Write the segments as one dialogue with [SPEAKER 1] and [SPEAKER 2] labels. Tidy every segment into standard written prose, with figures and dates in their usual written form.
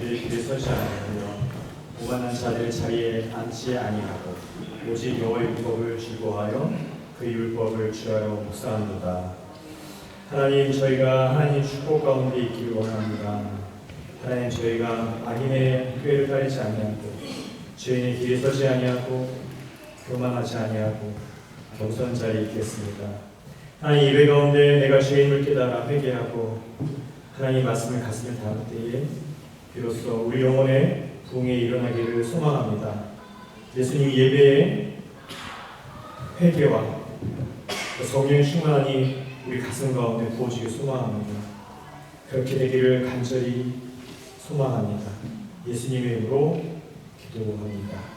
[SPEAKER 1] 그들의 길에 서지 아니하며 오만한 자들 자리에 앉지 아니하고 오직 여호와의 율법을 즐거워하여 그 율법을 주하여 묵상합니다. 하나님, 저희가 하나님 축복 가운데 있기를 원합니다. 하나님, 저희가 악인의 꾀를 따르지 아니하고 죄인의 길에 서지 아니하고 교만하지 아니하고 겸손한 자리에 있겠습니다. 하나님, 예배 가운데 내가 죄인을 깨달아 회개하고 하나님 말씀을 가슴에 담을 때에 비로소 우리 영혼의 부흥에 일어나기를 소망합니다. 예수님 예배에 회개와 성령의 충만함이 우리 가슴 가운데 부어지길 소망합니다. 그렇게 되기를 간절히 소망합니다. 예수님의 이름으로 기도합니다.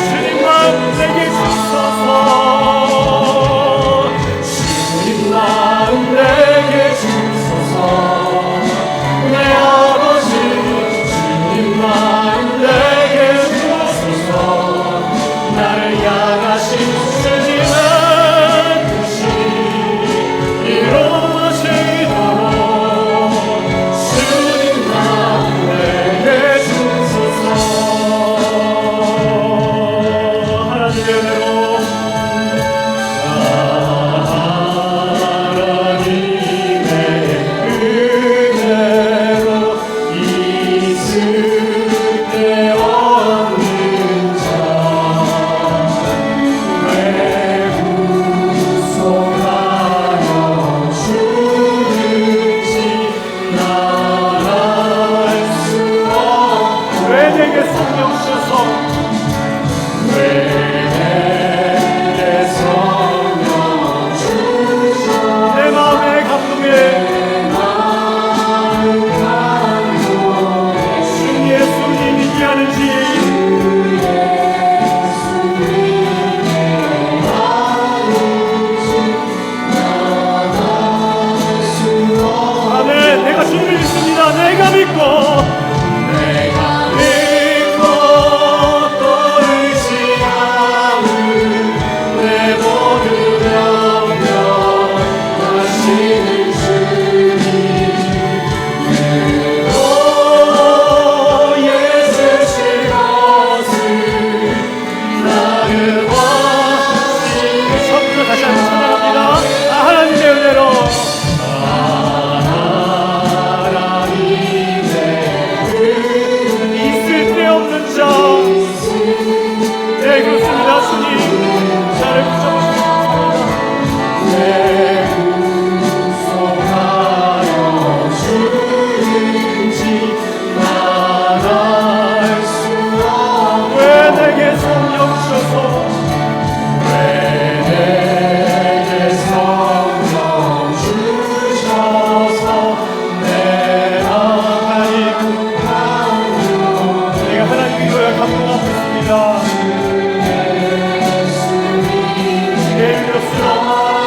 [SPEAKER 2] 주님 마음 내게 주소서.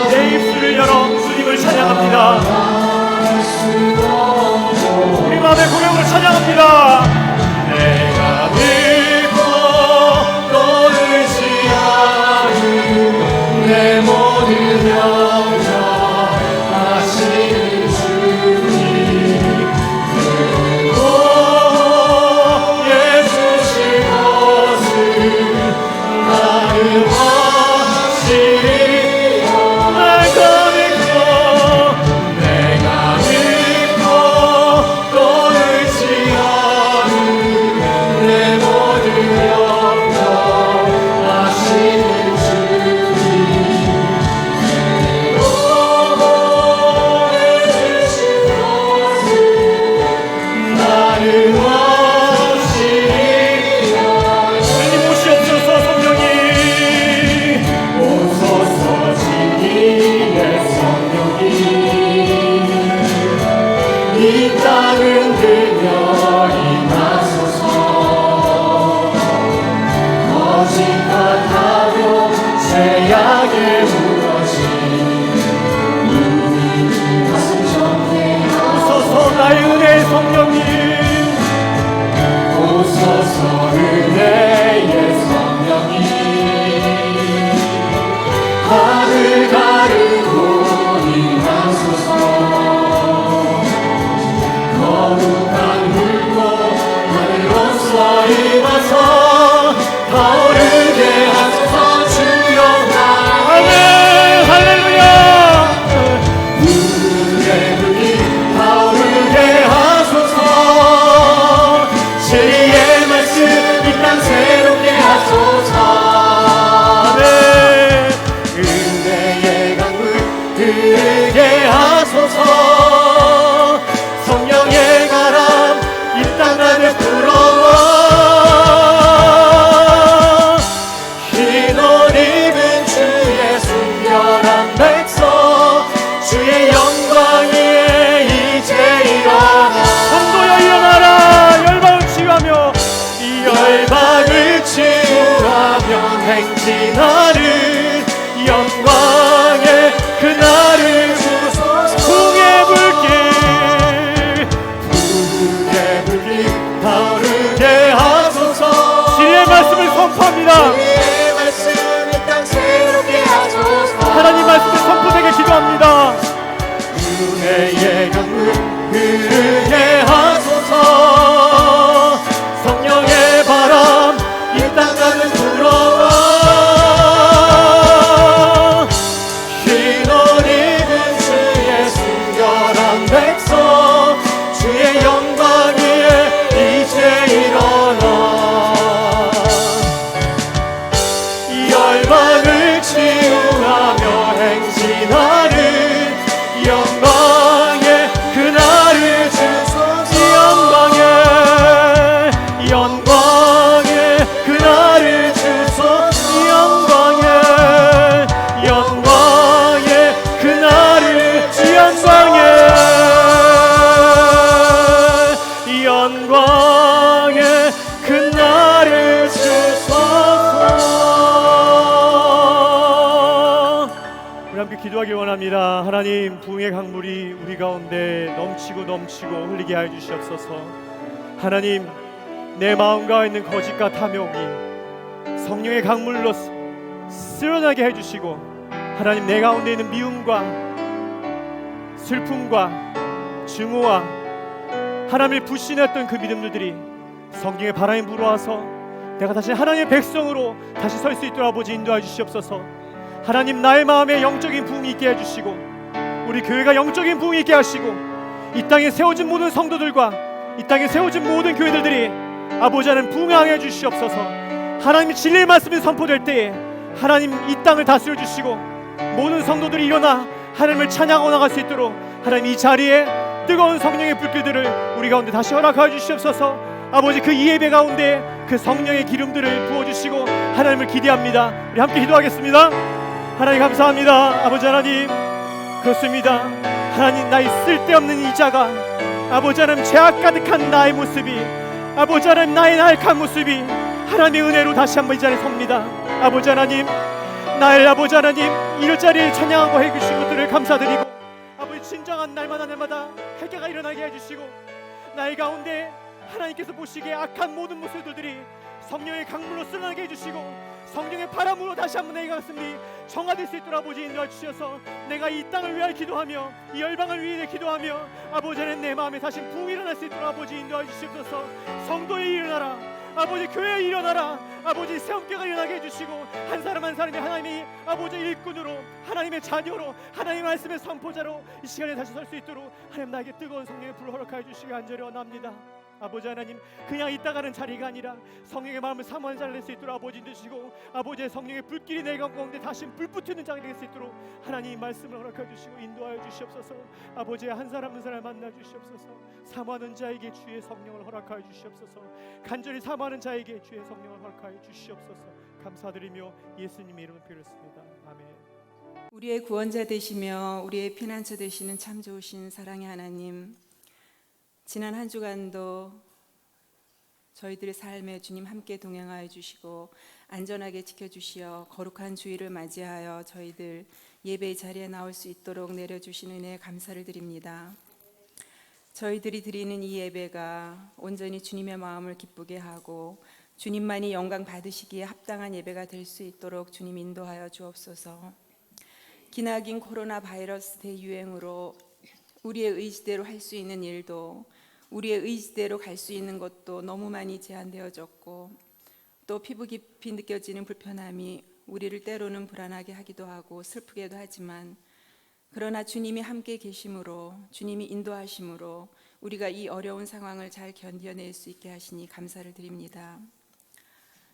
[SPEAKER 1] 내 입술을 열어 주님을 찬양합니다. 우리 마음의 고백으로 찬양합니다. 내가 믿고 또 의지하는 내 모든 영광 하시는 주님, 그리고 예수신 것을 나를 확실히 이 땅은 들려 임하소서. 거짓과 타로 죄악에 무너진 우리 가슴 정리하소서. 나의 은혜의 성령님, 오소서. 은혜의 성령님, 하늘 가르고 임하소서. 거룩한 불꽃 하늘로서 임하서 타오르게 하소서. 주여 아멘. 할렐루야. 불의 불이 타오르게 하소서. 진리의 말씀 이 땅 새롭게 하소서. 아멘. 은혜의 강물 흐르게 하소서. 성령의 바람 이 땅 안에 불어와 흰 옷 입은 주의 순결한 백성, 주의 영광 위에 이제 일어나. 성도여 일어나라. 열방을 치유하며 이 열방을 치유하며 행진하는 영광의 그날을 주소서. 풍의 불길 타오르게 하소서. 진리의 말씀을 선포합니다. 진리의 말씀 이 땅 새롭게 하소서. 하나님 말씀을 선포되게 기도합니다. 은혜의 강물 흐르게 하소서. 성령의 바람 이 땅 안에 불어와 흰 옷 입은 주의 순결한 백성, 주의 영광 위에 이제 일어나. 열방을 치유하며 행진하는 영광의 그날을 주소서. 영광의 그날을 주소서. 영광의 그날을 주 영광의 그날을 주소서. 우리 함께 기도하기 원합니다. 하나님, 부흥의 강물이 우리 가운데 넘치고 흘리게 하여 주시옵소서. 하나님, 내 마음 가운데 있는 거짓과 탐욕이 성령의 강물로 쓸어나게 해주시고, 하나님, 내 가운데 있는 미움과 슬픔과 증오와 하나님을 불신했던 그 믿음들이 성경의 바람이 불어와서 내가 다시 하나님의 백성으로 다시 설 수 있도록 아버지 인도해 주시옵소서. 하나님, 나의 마음에 영적인 부흥이 있게 해주시고, 우리 교회가 영적인 부흥이 있게 하시고, 이 땅에 세워진 모든 성도들과 이 땅에 세워진 모든 교회들이 아버지 하나님 부흥하게 해주시옵소서. 하나님의 진리의 말씀이 선포될 때에 하나님 이 땅을 다스려 주시고, 모든 성도들이 일어나 하나님을 찬양하고 나갈 수 있도록 하나님 이 자리에 뜨거운 성령의 불길들을 우리 가운데 다시 허락하여 주시옵소서. 아버지, 그 이 예배 가운데 그 성령의 기름들을 부어주시고 하나님을 기대합니다. 우리 함께 기도하겠습니다. 하나님 감사합니다. 아버지 하나님, 그렇습니다. 하나님, 나의 쓸데없는 이자가 아버지 하나님 죄악 가득한 나의 모습이, 아버지 하나님 나의 나약한 모습이 하나님의 은혜로 다시 한번 이 자리에 섭니다. 아버지 하나님, 나의 아버지 하나님, 이럴 자리에 찬양하고 해주신 것들을 감사드리고, 아버지 진정한 날마다 해결가 일어나게 해주시고, 나의 가운데 하나님께서 보시기에 악한 모든 모습들이 성령의 강물로 쓸어나게 해주시고, 성령의 바람으로 다시 한번 내 가슴이 정화될 수 있도록 아버지 인도해 주셔서, 내가 이 땅을 위하여 기도하며 이 열방을 위해 기도하며 아버지는 내 마음에 다시 부흥이 일어날 수 있도록 아버지 인도해 주시옵소서. 성도에 일어나라, 아버지 교회에 일어나라, 아버지 새엄교가 일어나게 해주시고, 한 사람 한 사람이 하나님이 아버지 일꾼으로, 하나님의 자녀로, 하나님의 말씀의 선포자로 이 시간에 다시 설 수 있도록 하나님 나에게 뜨거운 성령의 불을 허락하여 주시기 간절히 원합니다. 아버지 하나님, 그냥 있다가는 자리가 아니라 성령의 마음을 사모하는 자를 낼 수 있도록 아버지 주시고, 아버지의 성령의 불길이 내 가운데 다시 불붙이는 자가 될 수 있도록 하나님 말씀을 허락해 주시고 인도하여 주시옵소서. 아버지의 한 사람 한 사람 만나 주시옵소서. 사모하는 자에게 주의 성령을 허락하여 주시옵소서. 간절히 사모하는 자에게 주의 성령을 허락하여 주시옵소서. 감사드리며 예수님의 이름을 빌었습니다. 아멘.
[SPEAKER 2] 우리의 구원자 되시며 우리의 피난처 되시는 참 좋으신 사랑의 하나님, 지난 한 주간도 저희들의 삶에 주님 함께 동행하여 주시고 안전하게 지켜주시어 거룩한 주일을 맞이하여 저희들 예배의 자리에 나올 수 있도록 내려주신 은혜에 감사를 드립니다. 저희들이 드리는 이 예배가 온전히 주님의 마음을 기쁘게 하고 주님만이 영광 받으시기에 합당한 예배가 될 수 있도록 주님 인도하여 주옵소서. 기나긴 코로나 바이러스 대유행으로 우리의 의지대로 할 수 있는 일도, 우리의 의지대로 갈 수 있는 것도 너무 많이 제한되어졌고, 또 피부 깊이 느껴지는 불편함이 우리를 때로는 불안하게 하기도 하고 슬프게도 하지만, 그러나 주님이 함께 계심으로, 주님이 인도하심으로 우리가 이 어려운 상황을 잘 견뎌낼 수 있게 하시니 감사를 드립니다.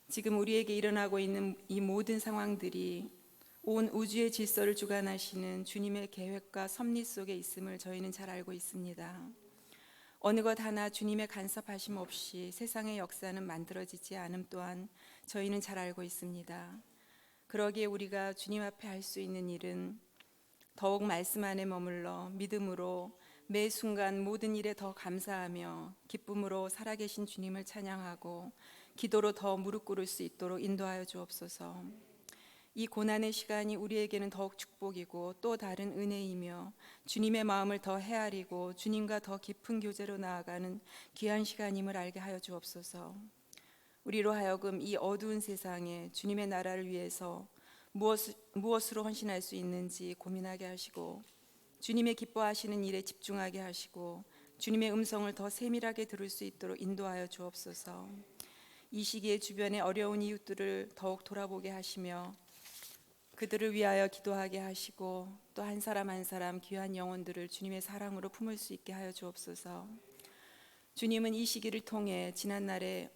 [SPEAKER 2] 지금 우리에게 일어나고 있는 이 모든 상황들이 온 우주의 질서를 주관하시는 주님의 계획과 섭리 속에 있음을 저희는 잘 알고 있습니다. 어느 것 하나 주님의 간섭하심 없이 세상의 역사는 만들어지지 않음 또한 저희는 잘 알고 있습니다. 그러기에 우리가 주님 앞에 할 수 있는 일은 더욱 말씀 안에 머물러 믿음으로 매 순간 모든 일에 더 감사하며 기쁨으로 살아계신 주님을 찬양하고 기도로 더 무릎 꿇을 수 있도록 인도하여 주옵소서. 이 고난의 시간이 우리에게는 더욱 축복이고 또 다른 은혜이며 주님의 마음을 더 헤아리고 주님과 더 깊은 교제로 나아가는 귀한 시간임을 알게 하여 주옵소서. 우리로 하여금 이 어두운 세상에 주님의 나라를 위해서 무엇으로 헌신할 수 있는지 고민하게 하시고, 주님의 기뻐하시는 일에 집중하게 하시고 주님의 음성을 더 세밀하게 들을 수 있도록 인도하여 주옵소서. 이 시기에 주변의 어려운 이웃들을 더욱 돌아보게 하시며 그들을 위하여 기도하게 하시고, 또 한 사람 한 사람 귀한 영혼들을 주님의 사랑으로 품을 수 있게 하여 주옵소서. 주님은 이 시기를 통해 지난날에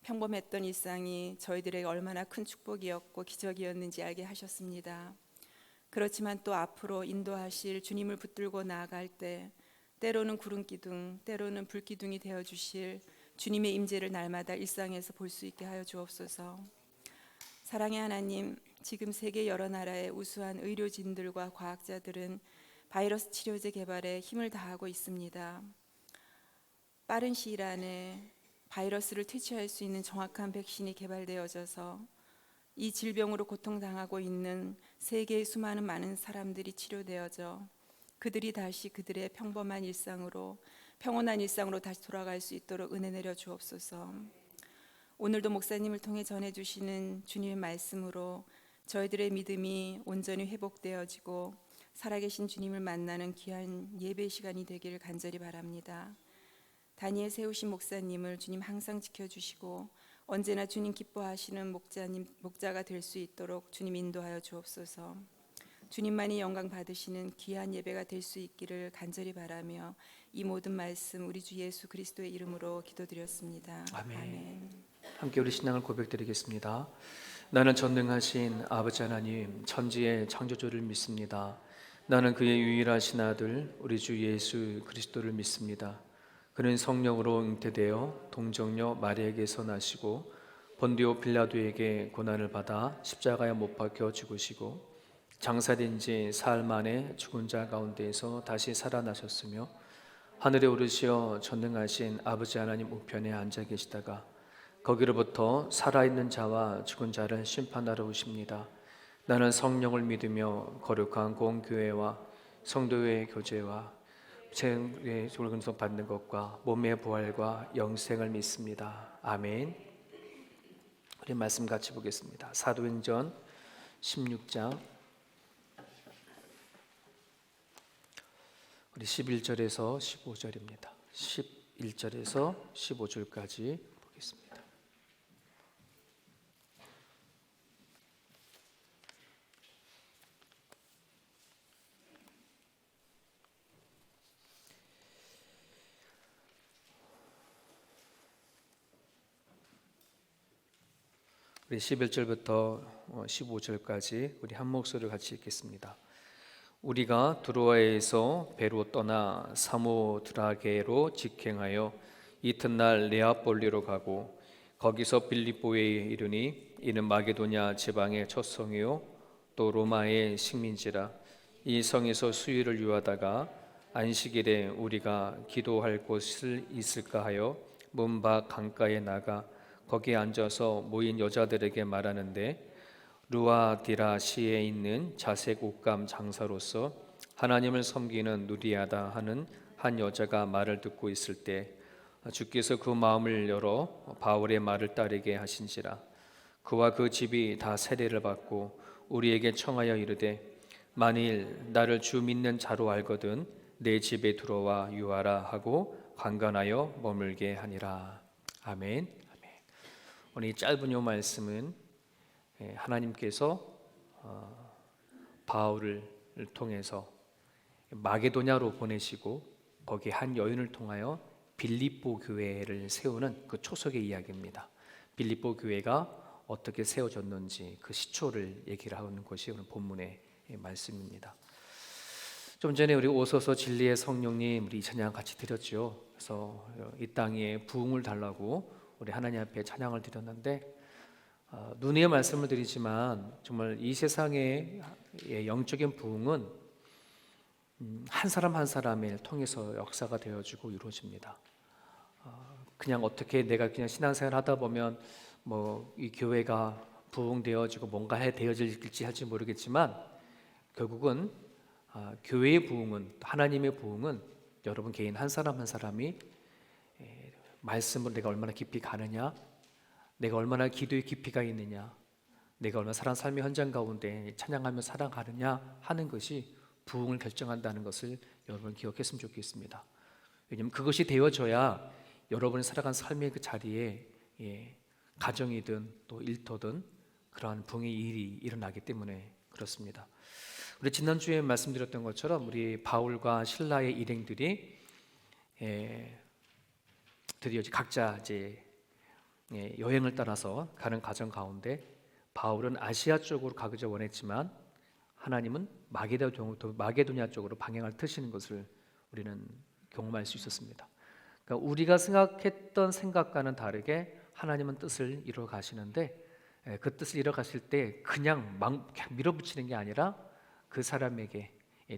[SPEAKER 2] 평범했던 일상이 저희들에게 얼마나 큰 축복이었고 기적이었는지 알게 하셨습니다. 그렇지만 또 앞으로 인도하실 주님을 붙들고 나아갈 때 때로는 구름기둥, 때로는 불기둥이 되어주실 주님의 임재를 날마다 일상에서 볼 수 있게 하여 주옵소서. 사랑의 하나님, 지금 세계 여러 나라의 우수한 의료진들과 과학자들은 바이러스 치료제 개발에 힘을 다하고 있습니다. 빠른 시일 안에 바이러스를 퇴치할 수 있는 정확한 백신이 개발되어져서 이 질병으로 고통당하고 있는 세계의 수많은 많은 사람들이 치료되어져 그들이 다시 그들의 평범한 일상으로, 평온한 일상으로 다시 돌아갈 수 있도록 은혜 내려 주옵소서. 오늘도 목사님을 통해 전해주시는 주님의 말씀으로 저희들의 믿음이 온전히 회복되어지고 살아계신 주님을 만나는 귀한 예배 시간이 되기를 간절히 바랍니다. 다니엘 세우신 목사님을 주님 항상 지켜주시고 언제나 주님 기뻐하시는 목자가 될 수 있도록 주님 인도하여 주옵소서. 주님만이 영광 받으시는 귀한 예배가 될 수 있기를 간절히 바라며 이 모든 말씀 우리 주 예수 그리스도의 이름으로 기도드렸습니다. 아멘.
[SPEAKER 3] 함께 우리 신앙을 고백드리겠습니다. 나는 전능하신 아버지 하나님, 천지의 창조주를 믿습니다. 나는 그의 유일하신 아들 우리 주 예수 그리스도를 믿습니다. 그는 성령으로 잉태되어 동정녀 마리아에게서 나시고 본디오 빌라도에게 고난을 받아 십자가에 못 박혀 죽으시고 장사된 지 사흘 만에 죽은 자 가운데에서 다시 살아나셨으며 하늘에 오르시어 전능하신 아버지 하나님 우편에 앉아 계시다가 거기로부터 살아있는 자와 죽은 자를 심판하러 오십니다. 나는 성령을 믿으며 거룩한 공교회와 성도의 교제와 죄의 근성 받는 것과 몸의 부활과 영생을 믿습니다. 아멘. 우리 말씀 같이 보겠습니다. 사도행전 16장 우리 11절에서 15절입니다. 11절에서 15절까지 보겠습니다. 우리 11절부터 15절까지 우리 한 목소리로 같이 읽겠습니다. 우리가 두로아에서 배로 떠나 사모드라게로 직행하여 이튿날 네아폴리로 가고 거기서 빌립보에 이르니 이는 마게도냐 지방의 첫 성이요 또 로마의 식민지라. 이 성에서 수일을 유하다가 안식일에 우리가 기도할 곳을 있을까 하여 문 밖 강가에 나가 거기에 앉아서 모인 여자들에게 말하는데 루아디라시에 있는 자색 옷감 장사로서 하나님을 섬기는 누리아다 하는 한 여자가 말을 듣고 있을 때 주께서 그 마음을 열어 바울의 말을 따르게 하신지라. 그와 그 집이 다 세례를 받고 우리에게 청하여 이르되 만일 나를 주 믿는 자로 알거든 내 집에 들어와 유하라 하고 관간하여 머물게 하니라. 아멘. 아멘. 오늘 이 짧은 요 말씀은 하나님께서 바울을 통해서 마게도냐로 보내시고 거기 한 여인을 통하여 빌립보 교회를 세우는 그 초석의 이야기입니다. 빌립보 교회가 어떻게 세워졌는지 그 시초를 얘기를 하는 것이 오늘 본문의 말씀입니다. 좀 전에 우리 오소서 진리의 성령님 우리 찬양 같이 드렸죠. 그래서 이 땅에 부흥을 달라고 우리 하나님 앞에 찬양을 드렸는데 눈의 말씀을 드리지만 정말 이 세상의 영적인 부흥은 한 사람 한 사람을 통해서 역사가 되어지고 이루어집니다. 그냥 어떻게 내가 그냥 신앙생활 하다 보면 뭐 이 교회가 부흥되어지고 뭔가 되어질지 할지 모르겠지만 결국은 교회의 부흥은 하나님의 부흥은 여러분 개인 한 사람 한 사람이 말씀을 내가 얼마나 깊이 가느냐, 내가 얼마나 기도의 깊이가 있느냐, 내가 얼마나 살아가는 삶의 현장 가운데 찬양하며 살아가느냐 하는 것이 부흥을 결정한다는 것을 여러분 기억했으면 좋겠습니다. 왜냐하면 그것이 되어져야 여러분이 살아간 삶의 그 자리에 가정이든 또 일터든 그러한 부흥의 일이 일어나기 때문에 그렇습니다. 우리 지난주에 말씀드렸던 것처럼 우리 바울과 실라의 일행들이 드디어 각자 이제 여행을 따라서 가는 과정 가운데 바울은 아시아 쪽으로 가기를 원했지만 하나님은 마게도냐 쪽으로 방향을 트시는 것을 우리는 경험할 수 있었습니다. 그러니까 우리가 생각했던 생각과는 다르게 하나님은 뜻을 이루어 가시는데 그 뜻을 이루어 가실 때 그냥 밀어붙이는 게 아니라 그 사람에게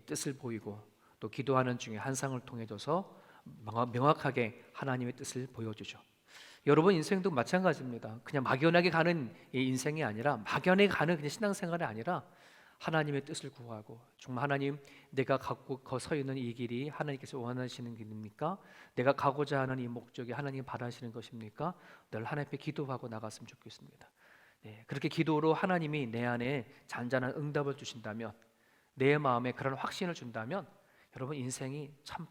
[SPEAKER 3] 뜻을 보이고 또 기도하는 중에 한상을 통해 줘서 명확하게 하나님의 뜻을 보여주죠. 여러분 인생도 마찬가지입니다. 그냥 막연하게 가는 인생이 아니라 막연하게 가는 그냥 신앙생활이 아니라 하나님의 뜻을 구하고 정말 하나님 내가 갖고 서 있는 이 길이 하나님께서 원하시는 길입니까? 내가 가고자 하는 이 목적이 하나님 바라시는 것입니까? 늘 하나님 앞에 기도하고 나갔으면 좋겠습니다. 그렇게 기도로 하나님이 내 안에 잔잔한 응답을 주신다면 내 마음에 그런 확신을 준다면 여러분 인생이 참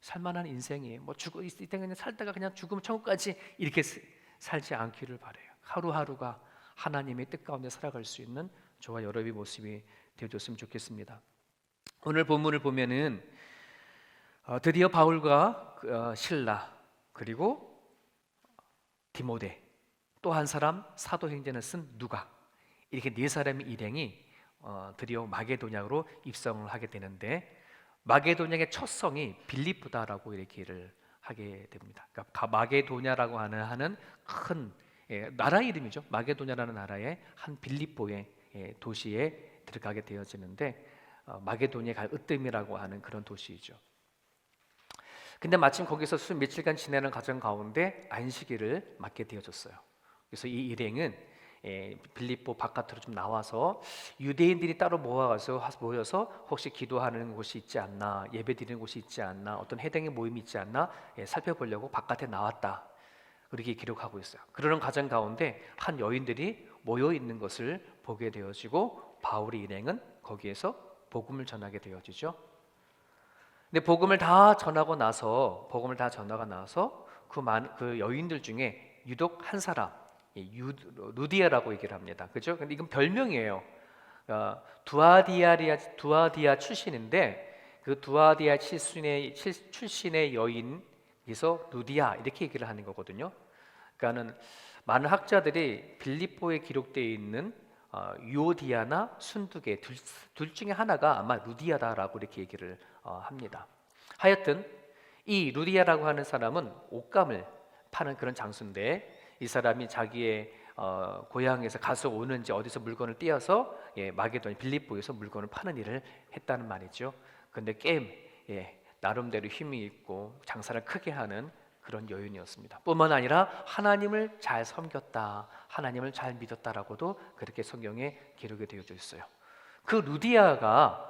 [SPEAKER 3] 살만한 인생이에요. 뭐 이 땅에 그냥 살다가 그냥 죽으면 천국까지 이렇게 살지 않기를 바라요. 하루하루가 하나님의 뜻 가운데 살아갈 수 있는 저와 여러분의 모습이 되어줬으면 좋겠습니다. 오늘 본문을 보면은 드디어 바울과 실라 그리고 디모데 또 한 사람 사도행전을 쓴 누가 이렇게 네 사람의 일행이 드디어 마게도냐로 입성을 하게 되는데 마게도냐의 첫 성이 빌립보다라고 이렇게를 하게 됩니다. 그러니까 마게도냐라고 하는 큰 나라 이름이죠. 마게도냐라는 나라의 한 빌립보의 도시에 들어가게 되어지는데 마게도냐에 갈 으뜸이라고 하는 그런 도시이죠. 근데 마침 거기서 며칠간 지내는 과정 가운데 안식일을 맞게 되어졌어요. 그래서 이 일행은 빌립보 바깥으로 좀 나와서 유대인들이 따로 모여서 혹시 기도하는 곳이 있지 않나, 예배드리는 곳이 있지 않나, 어떤 해당의 모임이 있지 않나 살펴보려고 바깥에 나왔다, 그렇게 기록하고 있어요. 그러는 과정 가운데 한 여인들이 모여 있는 것을 보게 되어지고 바울의 일행은 거기에서 복음을 전하게 되어지죠. 근데 복음을 다 전하고 나서 그 여인들 중에 유독 한 사람, 루디아라고 얘기를 합니다. 그죠? 근데 이건 별명이에요. 두아디아 출신인데 그 두아디아 출신의 여인에서 루디아 이렇게 얘기를 하는 거거든요. 그러니까는 많은 학자들이 빌립보에 기록되어 있는 유오디아나 순두계 둘 중에 하나가 아마 루디아다라고 이렇게 얘기를 합니다. 하여튼 이 루디아라고 하는 사람은 옷감을 파는 그런 장소인데, 이 사람이 자기의 고향에서 가서 오는지 어디서 물건을 띄어서 마게도니 빌립보에서 물건을 파는 일을 했다는 말이죠. 근데 나름대로 힘이 있고 장사를 크게 하는 그런 여인이었습니다. 뿐만 아니라 하나님을 잘 섬겼다, 하나님을 잘 믿었다라고도 그렇게 성경에 기록이 되어져 있어요. 그 루디아가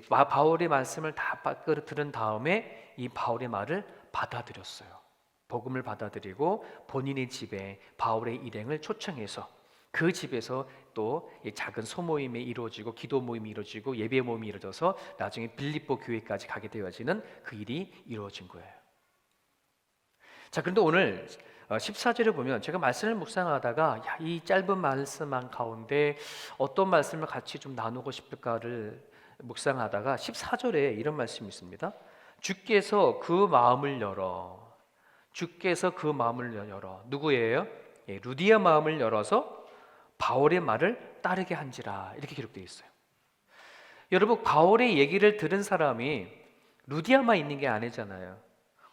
[SPEAKER 3] 바울의 말씀을 다 들은 다음에 이 바울의 말을 받아들였어요. 복음을 받아들이고 본인의 집에 바울의 일행을 초청해서 그 집에서 또 작은 소모임이 이루어지고 기도 모임이 이루어지고 예배 모임이 이루어져서 나중에 빌립보 교회까지 가게 되어지는 그 일이 이루어진 거예요. 자, 그런데 오늘 14절을 보면 제가 말씀을 묵상하다가 이 짧은 말씀만 가운데 어떤 말씀을 같이 좀 나누고 싶을까를 묵상하다가 14절에 이런 말씀이 있습니다. 주께서 그 마음을 열어. 누구예요? 루디아 마음을 열어서 바울의 말을 따르게 한지라, 이렇게 기록되어 있어요. 여러분, 바울의 얘기를 들은 사람이 루디아만 있는 게 아니잖아요.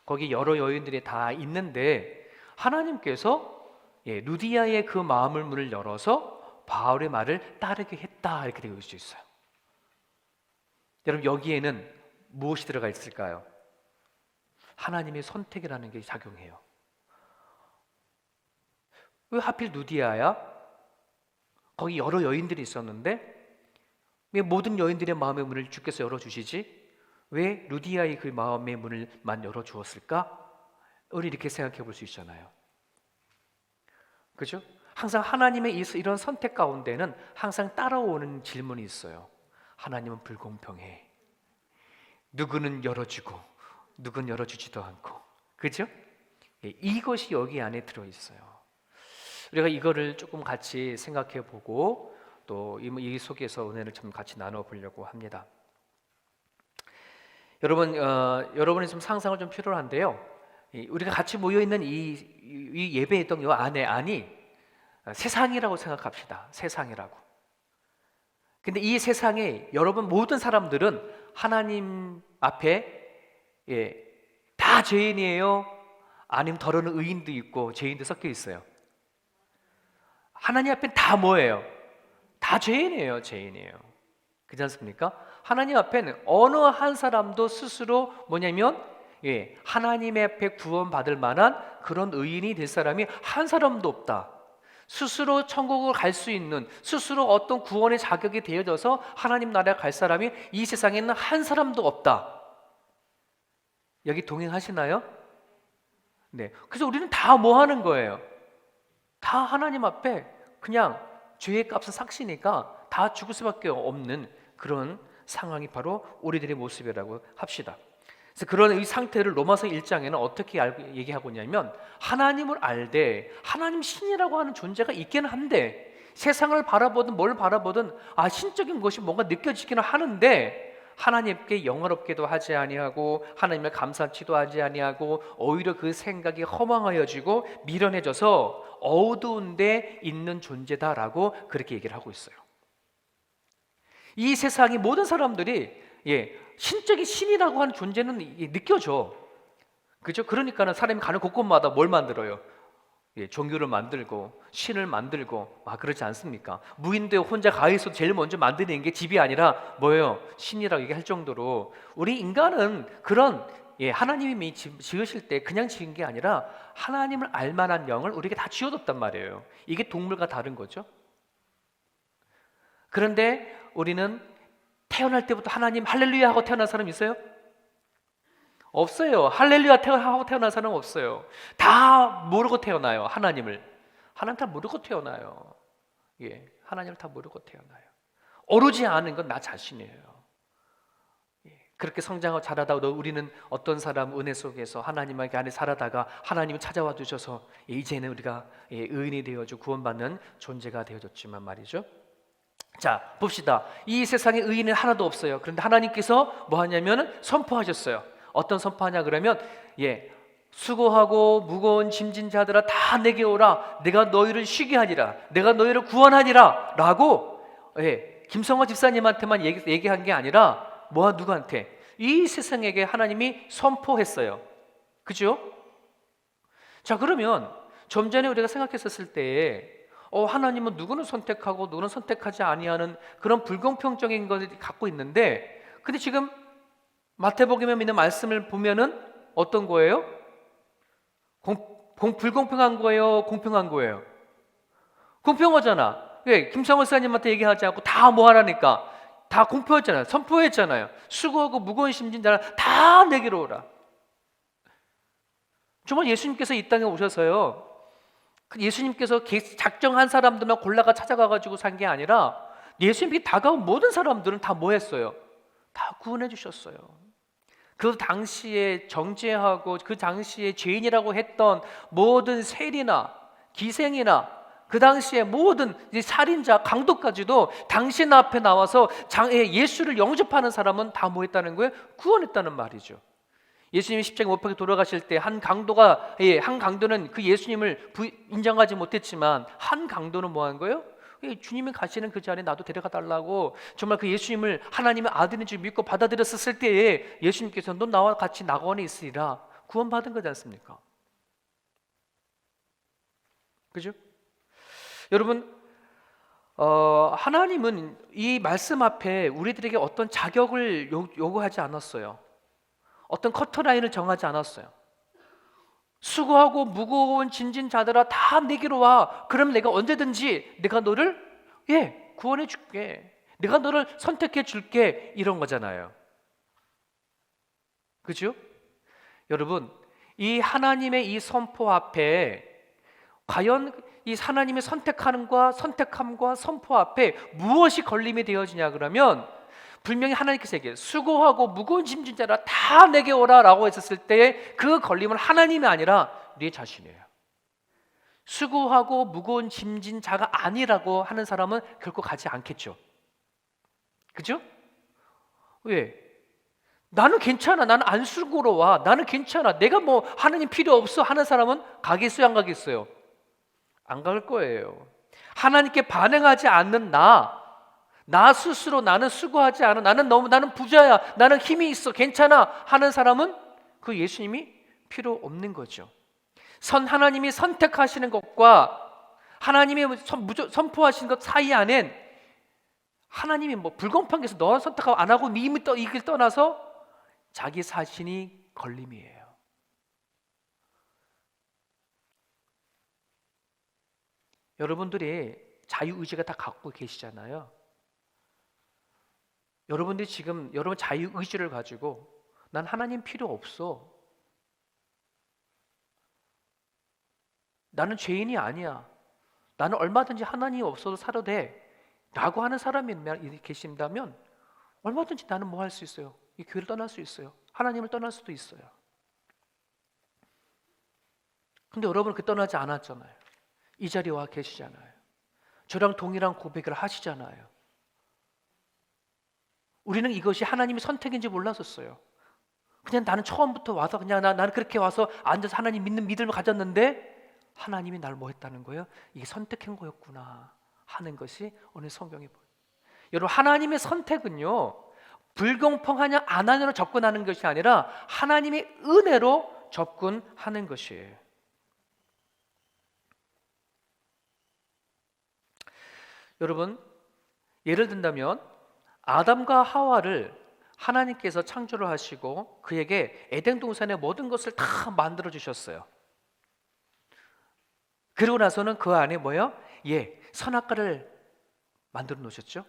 [SPEAKER 3] 거기 여러 여인들이 다 있는데 하나님께서 루디아의 그 마음을 문을 열어서 바울의 말을 따르게 했다, 이렇게 되어 있어요. 여러분, 여기에는 무엇이 들어가 있을까요? 하나님의 선택이라는 게 작용해요. 왜 하필 루디아야? 거기 여러 여인들이 있었는데 왜 모든 여인들의 마음의 문을 주께서 열어주시지? 왜 루디아의 그 마음의 문을만 열어주었을까? 우리 이렇게 생각해 볼 수 있잖아요. 그죠? 항상 하나님의 이런 선택 가운데는 항상 따라오는 질문이 있어요. 하나님은 불공평해. 누구는 열어주고 누구는 열어주지도 않고. 그죠? 이것이 여기 안에 들어있어요. 우리가 이거를 조금 같이 생각해 보고 또 이 속에서 은혜를 좀 같이 나눠보려고 합니다. 여러분이 좀 상상을 좀 필요로 한데요. 우리가 같이 모여있는 이 예배했던 이 안이 세상이라고 생각합시다. 세상이라고. 근데 이 세상에 여러분 모든 사람들은 하나님 앞에 다 죄인이에요? 아니면 더러는 의인도 있고 죄인도 섞여 있어요? 하나님 앞엔 다 뭐예요? 다 죄인이에요. 그렇지 않습니까? 하나님 앞에는 어느 한 사람도 스스로 뭐냐면 하나님 앞에 구원받을 만한 그런 의인이 될 사람이 한 사람도 없다. 스스로 천국을 갈 수 있는, 스스로 어떤 구원의 자격이 되어져서 하나님 나라에 갈 사람이 이 세상에는 한 사람도 없다. 여기 동행하시나요? 네. 그래서 우리는 다 뭐 하는 거예요? 다 하나님 앞에 그냥 죄의 값은 삭시니까 다 죽을 수밖에 없는 그런 상황이 바로 우리들의 모습이라고 합시다. 그래서 그런 이 상태를 로마서 1장에는 어떻게 얘기하고 있냐면, 하나님을 알되 하나님 신이라고 하는 존재가 있기는 한데 세상을 바라보든 뭘 바라보든 신적인 것이 뭔가 느껴지기는 하는데 하나님께 영화롭게도 하지 아니하고 하나님을 감사치도 하지 아니하고 오히려 그 생각이 허망하여지고 미련해져서 어두운 데 있는 존재다라고 그렇게 얘기를 하고 있어요. 이 세상의 모든 사람들이 신적인 신이라고 하는 존재는 느껴져. 그죠? 그러니까는 사람이 가는 곳곳마다 뭘 만들어요? 종교를 만들고 신을 만들고 그렇지 않습니까? 무인도에 혼자 가있어도 제일 먼저 만드는 게 집이 아니라 뭐예요? 신이라고 얘기할 정도로 우리 인간은 그런 하나님이 지으실 때 그냥 지은 게 아니라 하나님을 알만한 영을 우리에게 다 지어뒀단 말이에요. 이게 동물과 다른 거죠. 그런데 우리는 태어날 때부터 하나님 할렐루야 하고 태어난 사람 있어요? 없어요. 할렐루야 하고 태어난 사람 없어요. 다 모르고 태어나요. 하나님 다 모르고 태어나요. 예, 하나님을 다 모르고 태어나요. 오르지 않은 건 나 자신이에요. 예, 그렇게 성장하고 자라다 우리는 어떤 사람 은혜 속에서 하나님에게 안에 살아다가 하나님이 찾아와 주셔서 이제는 우리가 의인이 되어져 구원받는 존재가 되어졌지만 말이죠. 자, 봅시다. 이 세상에 의인은 하나도 없어요. 그런데 하나님께서 뭐 하냐면 선포하셨어요. 어떤 선포하냐 그러면 수고하고 무거운 짐진 자들아 다 내게 오라. 내가 너희를 쉬게 하리라. 내가 너희를 구원하리라 라고 김성화 집사님한테만 얘기한 게 아니라 누구한테? 이 세상에게 하나님이 선포했어요. 그죠? 자, 그러면 좀 전에 우리가 생각했었을 때 하나님은 누구는 선택하고 누구는 선택하지 아니하는 그런 불공평적인 것을 갖고 있는데, 근데 지금 마태복음에 있는 말씀을 보면은 어떤 거예요? 불공평한 거예요? 공평한 거예요? 공평하잖아. 왜? 김성호 사님한테 얘기하지 않고 다 뭐 하라니까 다 공표했잖아요. 선포했잖아요. 수고하고 무거운 심진 자라 다 내게로 오라. 정말 예수님께서 이 땅에 오셔서요, 예수님께서 작정한 사람들만 골라가 찾아가가지고 산 게 아니라 예수님께 다가온 모든 사람들은 다 뭐 했어요? 다 구원해 주셨어요. 그 당시에 정죄하고 그 당시에 죄인이라고 했던 모든 세리나 기생이나 그 당시에 모든 살인자, 강도까지도 당신 앞에 나와서 예수를 영접하는 사람은 다 뭐 했다는 거예요? 구원했다는 말이죠. 예수님이 십자가에 못 박혀 돌아가실 때 한 강도는 그 예수님을 인정하지 못했지만 한 강도는 뭐 한 거예요? 주님이 가시는 그 자리에 나도 데려가 달라고 정말 그 예수님을 하나님의 아들인 줄 믿고 받아들였을 때에 예수님께서 너 나와 같이 낙원에 있으리라 구원받은 거지 않습니까? 그죠? 여러분, 하나님은 이 말씀 앞에 우리들에게 어떤 자격을 요구하지 않았어요. 어떤 커트라인을 정하지 않았어요. 수고하고 무거운 짐진 자들아 다 내게로 와. 그럼 내가 언제든지 내가 너를 구원해 줄게. 내가 너를 선택해 줄게. 이런 거잖아요. 그죠? 여러분, 이 하나님의 이 선포 앞에 과연 이 하나님의 선택함과 선포 앞에 무엇이 걸림이 되어지냐 그러면 분명히 하나님께서 수고하고 무거운 짐진 자라 다 내게 오라 라고 했었을 때 그 걸림은 하나님이 아니라 네 자신이에요. 수고하고 무거운 짐진 자가 아니라고 하는 사람은 결코 가지 않겠죠. 그죠? 왜? 나는 괜찮아. 나는 안 수고로워. 나는 괜찮아. 내가 뭐 하나님 필요 없어 하는 사람은 가겠어요? 안 가겠어요? 안 갈 거예요. 하나님께 반응하지 않는 나 스스로 나는 수고하지 않아. 나는 부자야. 나는 힘이 있어. 괜찮아. 하는 사람은 그 예수님이 필요 없는 거죠. 하나님이 선택하시는 것과 하나님이 선포하시는 것 사이 안엔 하나님이 뭐 불공평해서 너 선택하고 안 하고 이미 이 길 떠나서 자기 자신이 걸림이에요. 여러분들이 자유의지가 다 갖고 계시잖아요. 여러분들이 지금 여러분 자유의지를 가지고 난 하나님 필요 없어. 나는 죄인이 아니야. 나는 얼마든지 하나님이 없어도 살아도 돼. 라고 하는 사람이 계신다면 얼마든지 나는 뭐 할 수 있어요? 이 교회를 떠날 수 있어요. 하나님을 떠날 수도 있어요. 근데 여러분은 그 떠나지 않았잖아요. 이 자리에 와 계시잖아요. 저랑 동일한 고백을 하시잖아요. 우리는 이것이 하나님의 선택인지 몰랐었어요. 그냥 나는 처음부터 와서 그냥 나는 그렇게 와서 앉아서 하나님 믿는 믿음을 가졌는데 하나님이 날 뭐 했다는 거예요? 이게 선택한 거였구나 하는 것이 오늘 성경에 보여요. 여러분, 하나님의 선택은요 불공평하냐 안 하냐로 접근하는 것이 아니라 하나님의 은혜로 접근하는 것이에요. 여러분, 예를 든다면 아담과 하와를 하나님께서 창조를 하시고 그에게 에덴 동산의 모든 것을 다 만들어 주셨어요. 그리고 나서는 그 안에 뭐예요? 선악과를 만들어 놓으셨죠?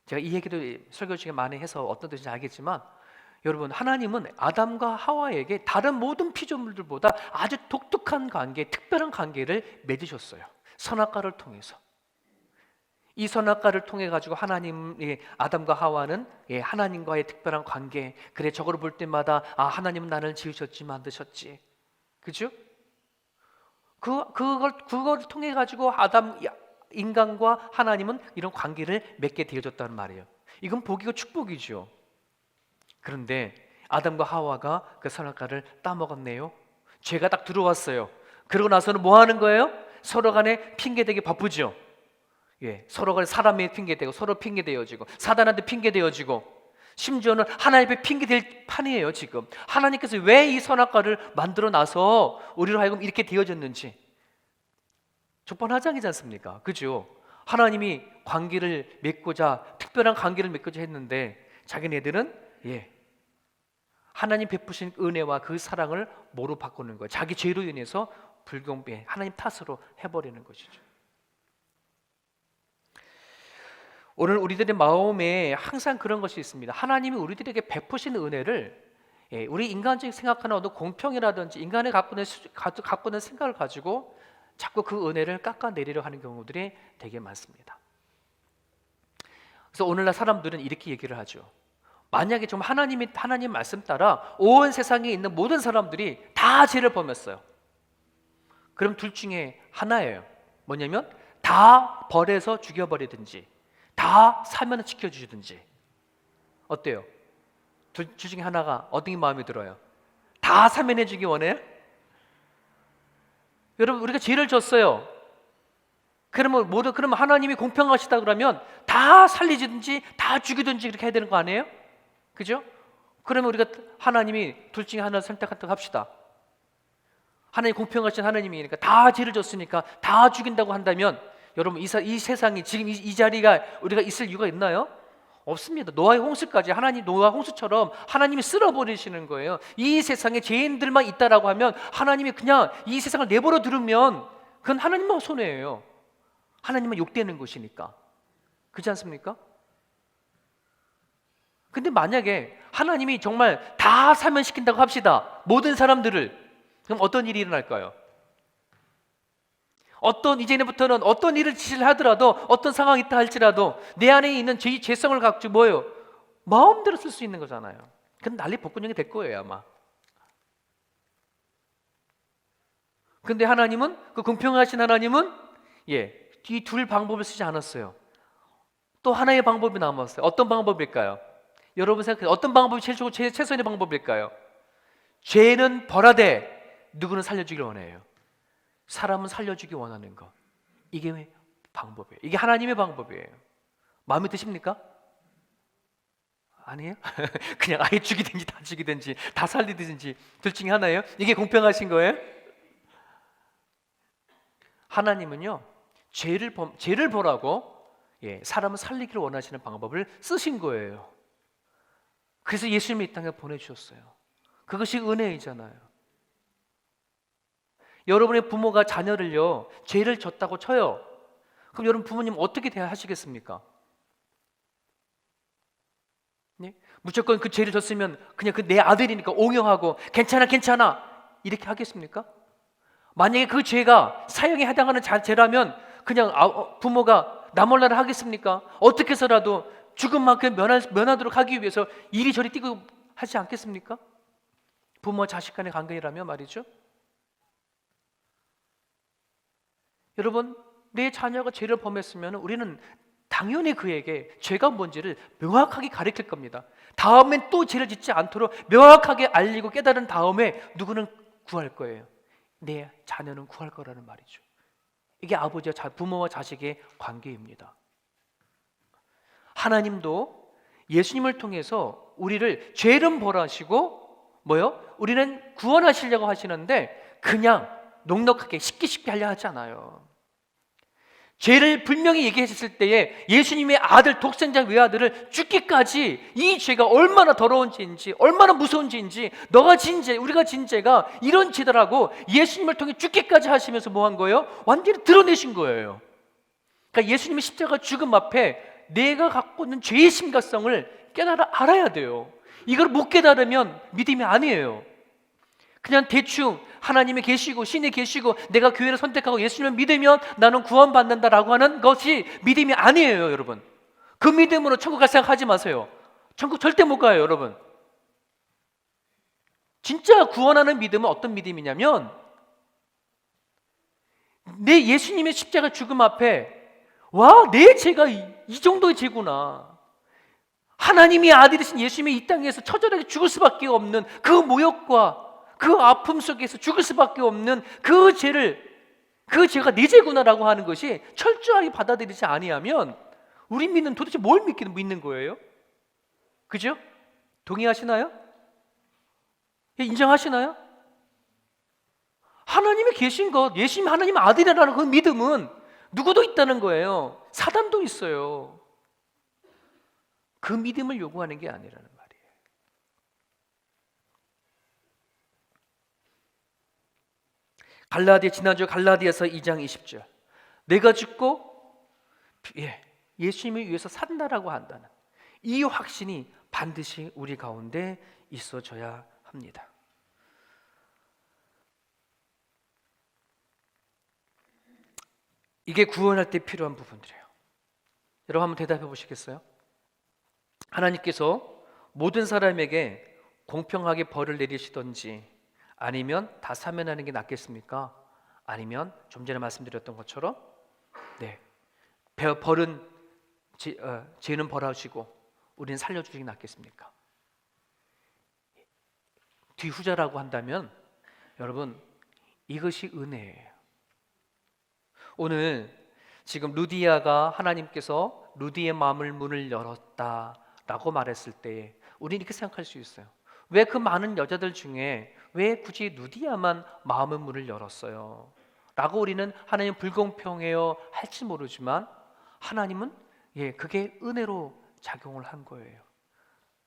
[SPEAKER 3] 제가 이 얘기도 설교 중에 많이 해서 어떤 뜻인지 알겠지만, 여러분, 하나님은 아담과 하와에게 다른 모든 피조물들보다 아주 독특한 관계, 특별한 관계를 맺으셨어요. 선악과를 통해서. 이 선악과를 통해 가지고 하나님이, 아담과 하와는 하나님과의 특별한 관계, 그래 저거를 볼 때마다 하나님은 나를 지으셨지, 만드셨지, 그죠? 그걸 통해 가지고 인간과 하나님은 이런 관계를 맺게 되어졌다는 말이에요. 이건 복이고 축복이죠. 그런데 아담과 하와가 그 선악과를 따먹었네요. 죄가 딱 들어왔어요. 그러고 나서는 뭐 하는 거예요? 서로 간에 핑계대기 바쁘죠. 서로 간에 사람이 핑계대고, 서로 핑계대어지고, 사단한테 핑계대어지고, 심지어는 하나님께 핑계댈 판이에요. 지금 하나님께서 왜 이 선악과를 만들어 놔서 우리로 하여금 이렇게 되어졌는지 족반하장이지 않습니까? 그죠? 하나님이 관계를 맺고자, 특별한 관계를 맺고자 했는데 자기네들은 하나님 베푸신 은혜와 그 사랑을 뭐로 바꾸는 거예요? 자기 죄로 인해서 불경배, 하나님 탓으로 해버리는 것이죠. 오늘 우리들의 마음에 항상 그런 것이 있습니다. 하나님이 우리들에게 베푸신 은혜를 우리 인간적인 생각하는 어떤 공평이라든지 인간이 갖고 있는 생각을 가지고 자꾸 그 은혜를 깎아내리려 하는 경우들이 되게 많습니다. 그래서 오늘날 사람들은 이렇게 얘기를 하죠. 만약에 좀 하나님 말씀 따라 온 세상에 있는 모든 사람들이 다 죄를 범했어요. 그럼 둘 중에 하나예요. 뭐냐면 다 벌해서 죽여버리든지, 다 사면을 지켜주든지. 어때요? 둘 중에 하나가 어떤 게 마음에 들어요? 다 사면해주기 원해요? 여러분, 우리가 죄를 졌어요. 그러면 하나님이 공평하시다 그러면 다 살리든지 다 죽이든지 그렇게 해야 되는 거 아니에요? 그죠? 그러면 우리가 하나님이 둘 중에 하나를 선택한다고 합시다. 하나님 공평하신 하나님이니까 다 죄를 졌으니까 다 죽인다고 한다면, 여러분, 이 세상이 지금 이 자리가 우리가 있을 이유가 있나요? 없습니다. 노아의 홍수까지 노아 홍수처럼 하나님이 쓸어버리시는 거예요. 이 세상에 죄인들만 있다라고 하면 하나님이 그냥 이 세상을 내버려 두면 그건 하나님만 손해예요. 하나님만 욕되는 것이니까. 그렇지 않습니까? 근데 만약에 하나님이 정말 다 사면시킨다고 합시다. 모든 사람들을. 그럼 어떤 일이 일어날까요? 이제부터는 어떤 일을 지시를 하더라도, 어떤 상황이 있다 할지라도 내 안에 있는 죄성을 갖고 뭐예요? 마음대로 쓸 수 있는 거잖아요. 그건 난리 복근형이 될 거예요, 아마. 근데 하나님은, 그 공평하신 하나님은 이 둘 방법을 쓰지 않았어요. 또 하나의 방법이 남았어요. 어떤 방법일까요? 여러분 생각해요. 어떤 방법이 최선의 방법일까요? 죄는 벌하되 누구는 살려주기를 원해요. 사람은 살려주기 원하는 것. 이게 방법이에요. 이게 하나님의 방법이에요. 마음에 드십니까? 아니에요? 그냥 아예 죽이든지 다 죽이든지 다 살리든지 둘 중에 하나예요? 이게 공평하신 거예요? 하나님은요, 죄를 벌하고 사람을 살리기를 원하시는 방법을 쓰신 거예요. 그래서 예수님이 이 땅에 보내주셨어요. 그것이 은혜이잖아요. 여러분의 부모가 자녀를요, 죄를 졌다고 쳐요. 그럼 여러분 부모님 어떻게 대하시겠습니까? 무조건 그 죄를 졌으면 그냥 내 아들이니까 옹호하고 괜찮아 이렇게 하겠습니까? 만약에 그 죄가 사형에 해당하는 죄라면 그냥 부모가 나몰라를 하겠습니까? 어떻게 해서라도 죽음만큼 면하도록 하기 위해서 이리저리 뛰고 하지 않겠습니까? 부모와 자식 간의 관계라면 말이죠. 여러분, 내 자녀가 죄를 범했으면 우리는 당연히 그에게 죄가 뭔지를 명확하게 가르칠 겁니다. 다음엔 또 죄를 짓지 않도록 명확하게 알리고 깨달은 다음에 누구는 구할 거예요. 내 자녀는 구할 거라는 말이죠. 이게 부모와 자식의 관계입니다. 하나님도 예수님을 통해서 우리를 죄는 벌하시고 우리는 구원하시려고 하시는데 그냥 넉넉하게 쉽게 하려 하지 않아요. 죄를 분명히 얘기했을 때에 예수님의 아들, 독생자 외아들을 죽기까지 이 죄가 얼마나 더러운 죄인지, 얼마나 무서운 죄인지, 너가 진 죄, 우리가 진 죄가 이런 죄다라고 예수님을 통해 죽기까지 하시면서 뭐 한 거예요? 완전히 드러내신 거예요. 그러니까 예수님의 십자가 죽음 앞에 내가 갖고 있는 죄의 심각성을 알아야 돼요. 이걸 못 깨달으면 믿음이 아니에요. 그냥 대충 하나님이 계시고 신이 계시고 내가 교회를 선택하고 예수님을 믿으면 나는 구원받는다라고 하는 것이 믿음이 아니에요, 여러분. 그 믿음으로 천국 갈 생각하지 마세요. 천국 절대 못 가요, 여러분. 진짜 구원하는 믿음은 어떤 믿음이냐면 내 예수님의 십자가 죽음 앞에 와, 내 죄가 이 정도의 죄구나. 하나님이 아들이신 예수님이 이 땅에서 처절하게 죽을 수밖에 없는 그 모욕과 그 아픔 속에서 죽을 수밖에 없는 그 죄가 내 죄구나라고 하는 것이 철저하게 받아들이지 아니하면 우리 믿는 도대체 뭘 믿는 거예요? 그죠? 동의하시나요? 인정하시나요? 하나님이 계신 것, 예수님 하나님 아들이라는 그 믿음은 누구도 있다는 거예요. 사단도 있어요. 그 믿음을 요구하는 게 아니라는 말이에요. 지난주 갈라디아서 2장 20절. 내가 죽고 예수님을 위해서 산다라고 한다는 이 확신이 반드시 우리 가운데 있어져야 합니다. 이게 구원할 때 필요한 부분들이에요. 여러분 한번 대답해 보시겠어요? 하나님께서 모든 사람에게 공평하게 벌을 내리시던지 아니면 다 사면하는 게 낫겠습니까? 아니면 좀 전에 말씀드렸던 것처럼 죄는 벌하시고 우리는 살려주시는 게 낫겠습니까? 뒤후자라고 한다면 여러분 이것이 은혜예요. 오늘 지금 루디아가 하나님께서 루디의 마음을 문을 열었다라고 말했을 때 우리는 이렇게 생각할 수 있어요. 왜 그 많은 여자들 중에 왜 굳이 루디아만 마음의 문을 열었어요? 라고 우리는 하나님 불공평해요 할지 모르지만 하나님은 그게 은혜로 작용을 한 거예요.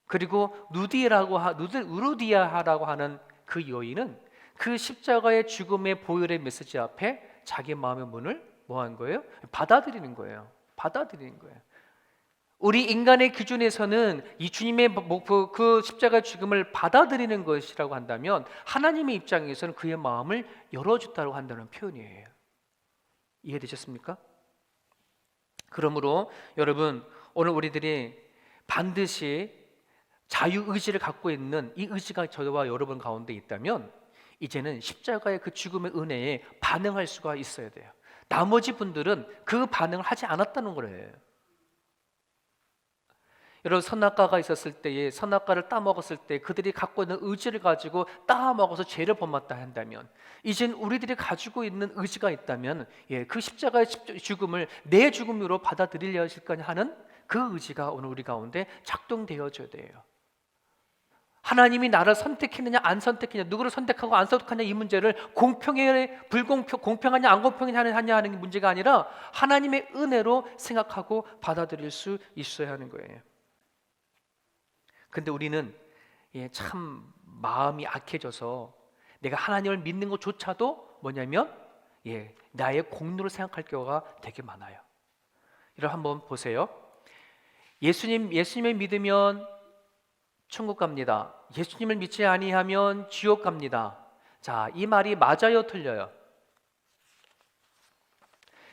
[SPEAKER 3] 그리고 루디아라고 하는 그 여인은 그 십자가의 죽음의 보혈의 메시지 앞에 자기 마음의 문을 뭐 한 거예요? 받아들이는 거예요. 우리 인간의 기준에서는 이 주님의 그 십자가의 죽음을 받아들이는 것이라고 한다면 하나님의 입장에서는 그의 마음을 열어줬다고 한다는 표현이에요. 이해되셨습니까? 그러므로 여러분 오늘 우리들이 반드시 자유의지를 갖고 있는 이 의지가 저와 여러분 가운데 있다면 이제는 십자가의 그 죽음의 은혜에 반응할 수가 있어야 돼요. 나머지 분들은 그 반응을 하지 않았다는 거예요. 여러분 선악과가 있었을 때에 선악과를 따먹었을 때 그들이 갖고 있는 의지를 가지고 따먹어서 죄를 범했다 한다면 이젠 우리들이 가지고 있는 의지가 있다면 그 십자가의 죽음을 내 죽음으로 받아들이려 하실 거냐 하는 그 의지가 오늘 우리 가운데 작동되어져야 돼요. 하나님이 나를 선택했느냐 안 선택했느냐 누구를 선택하고 안 선택하냐 이 문제를 공평하냐 안 공평하냐 하는 문제가 아니라 하나님의 은혜로 생각하고 받아들일 수 있어야 하는 거예요. 근데 우리는 참 마음이 악해져서 내가 하나님을 믿는 것조차도 뭐냐면 나의 공로를 생각할 경우가 되게 많아요. 여러분 한번 보세요. 예수님을 믿으면 천국 갑니다. 예수님을 믿지 아니하면 지옥 갑니다. 자, 이 말이 맞아요, 틀려요?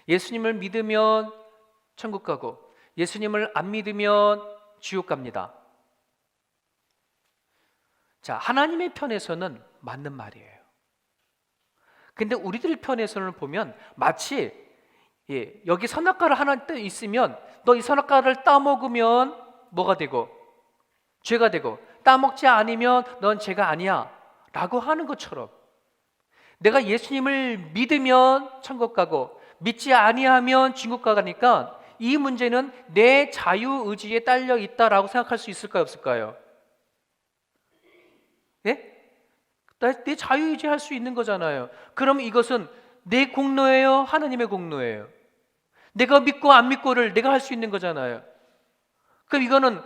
[SPEAKER 3] 예수님을 믿으면 천국 가고 예수님을 안 믿으면 지옥 갑니다. 자, 하나님의 편에서는 맞는 말이에요. 근데 우리들 편에서는 보면 마치 여기 선악과를 하나 있으면 너 이 선악과를 따먹으면 뭐가 되고 죄가 되고 따먹지 않으면 넌 죄가 아니야 라고 하는 것처럼 내가 예수님을 믿으면 천국 가고 믿지 아니하면 지옥 가니까 이 문제는 내 자유의지에 딸려 있다라고 생각할 수 있을까요 없을까요? 내 자유의지 할 수 있는 거잖아요. 그럼 이것은 내 공로예요? 하나님의 공로예요? 내가 믿고 안 믿고를 내가 할 수 있는 거잖아요. 그럼 이거는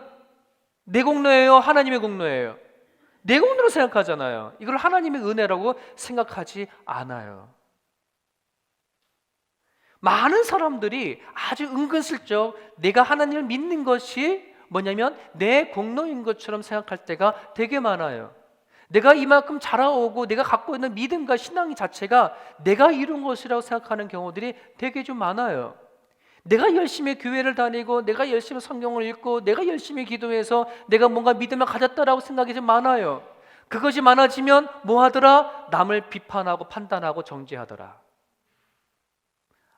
[SPEAKER 3] 내 공로예요? 하나님의 공로예요? 내 공로로 생각하잖아요. 이걸 하나님의 은혜라고 생각하지 않아요. 많은 사람들이 아주 은근슬쩍 내가 하나님을 믿는 것이 뭐냐면 내 공로인 것처럼 생각할 때가 되게 많아요. 내가 이만큼 자라오고 내가 갖고 있는 믿음과 신앙 자체가 내가 이룬 것이라고 생각하는 경우들이 되게 좀 많아요. 내가 열심히 교회를 다니고 내가 열심히 성경을 읽고 내가 열심히 기도해서 내가 뭔가 믿음을 가졌다라고 생각이 좀 많아요. 그것이 많아지면 뭐 하더라? 남을 비판하고 판단하고 정죄하더라.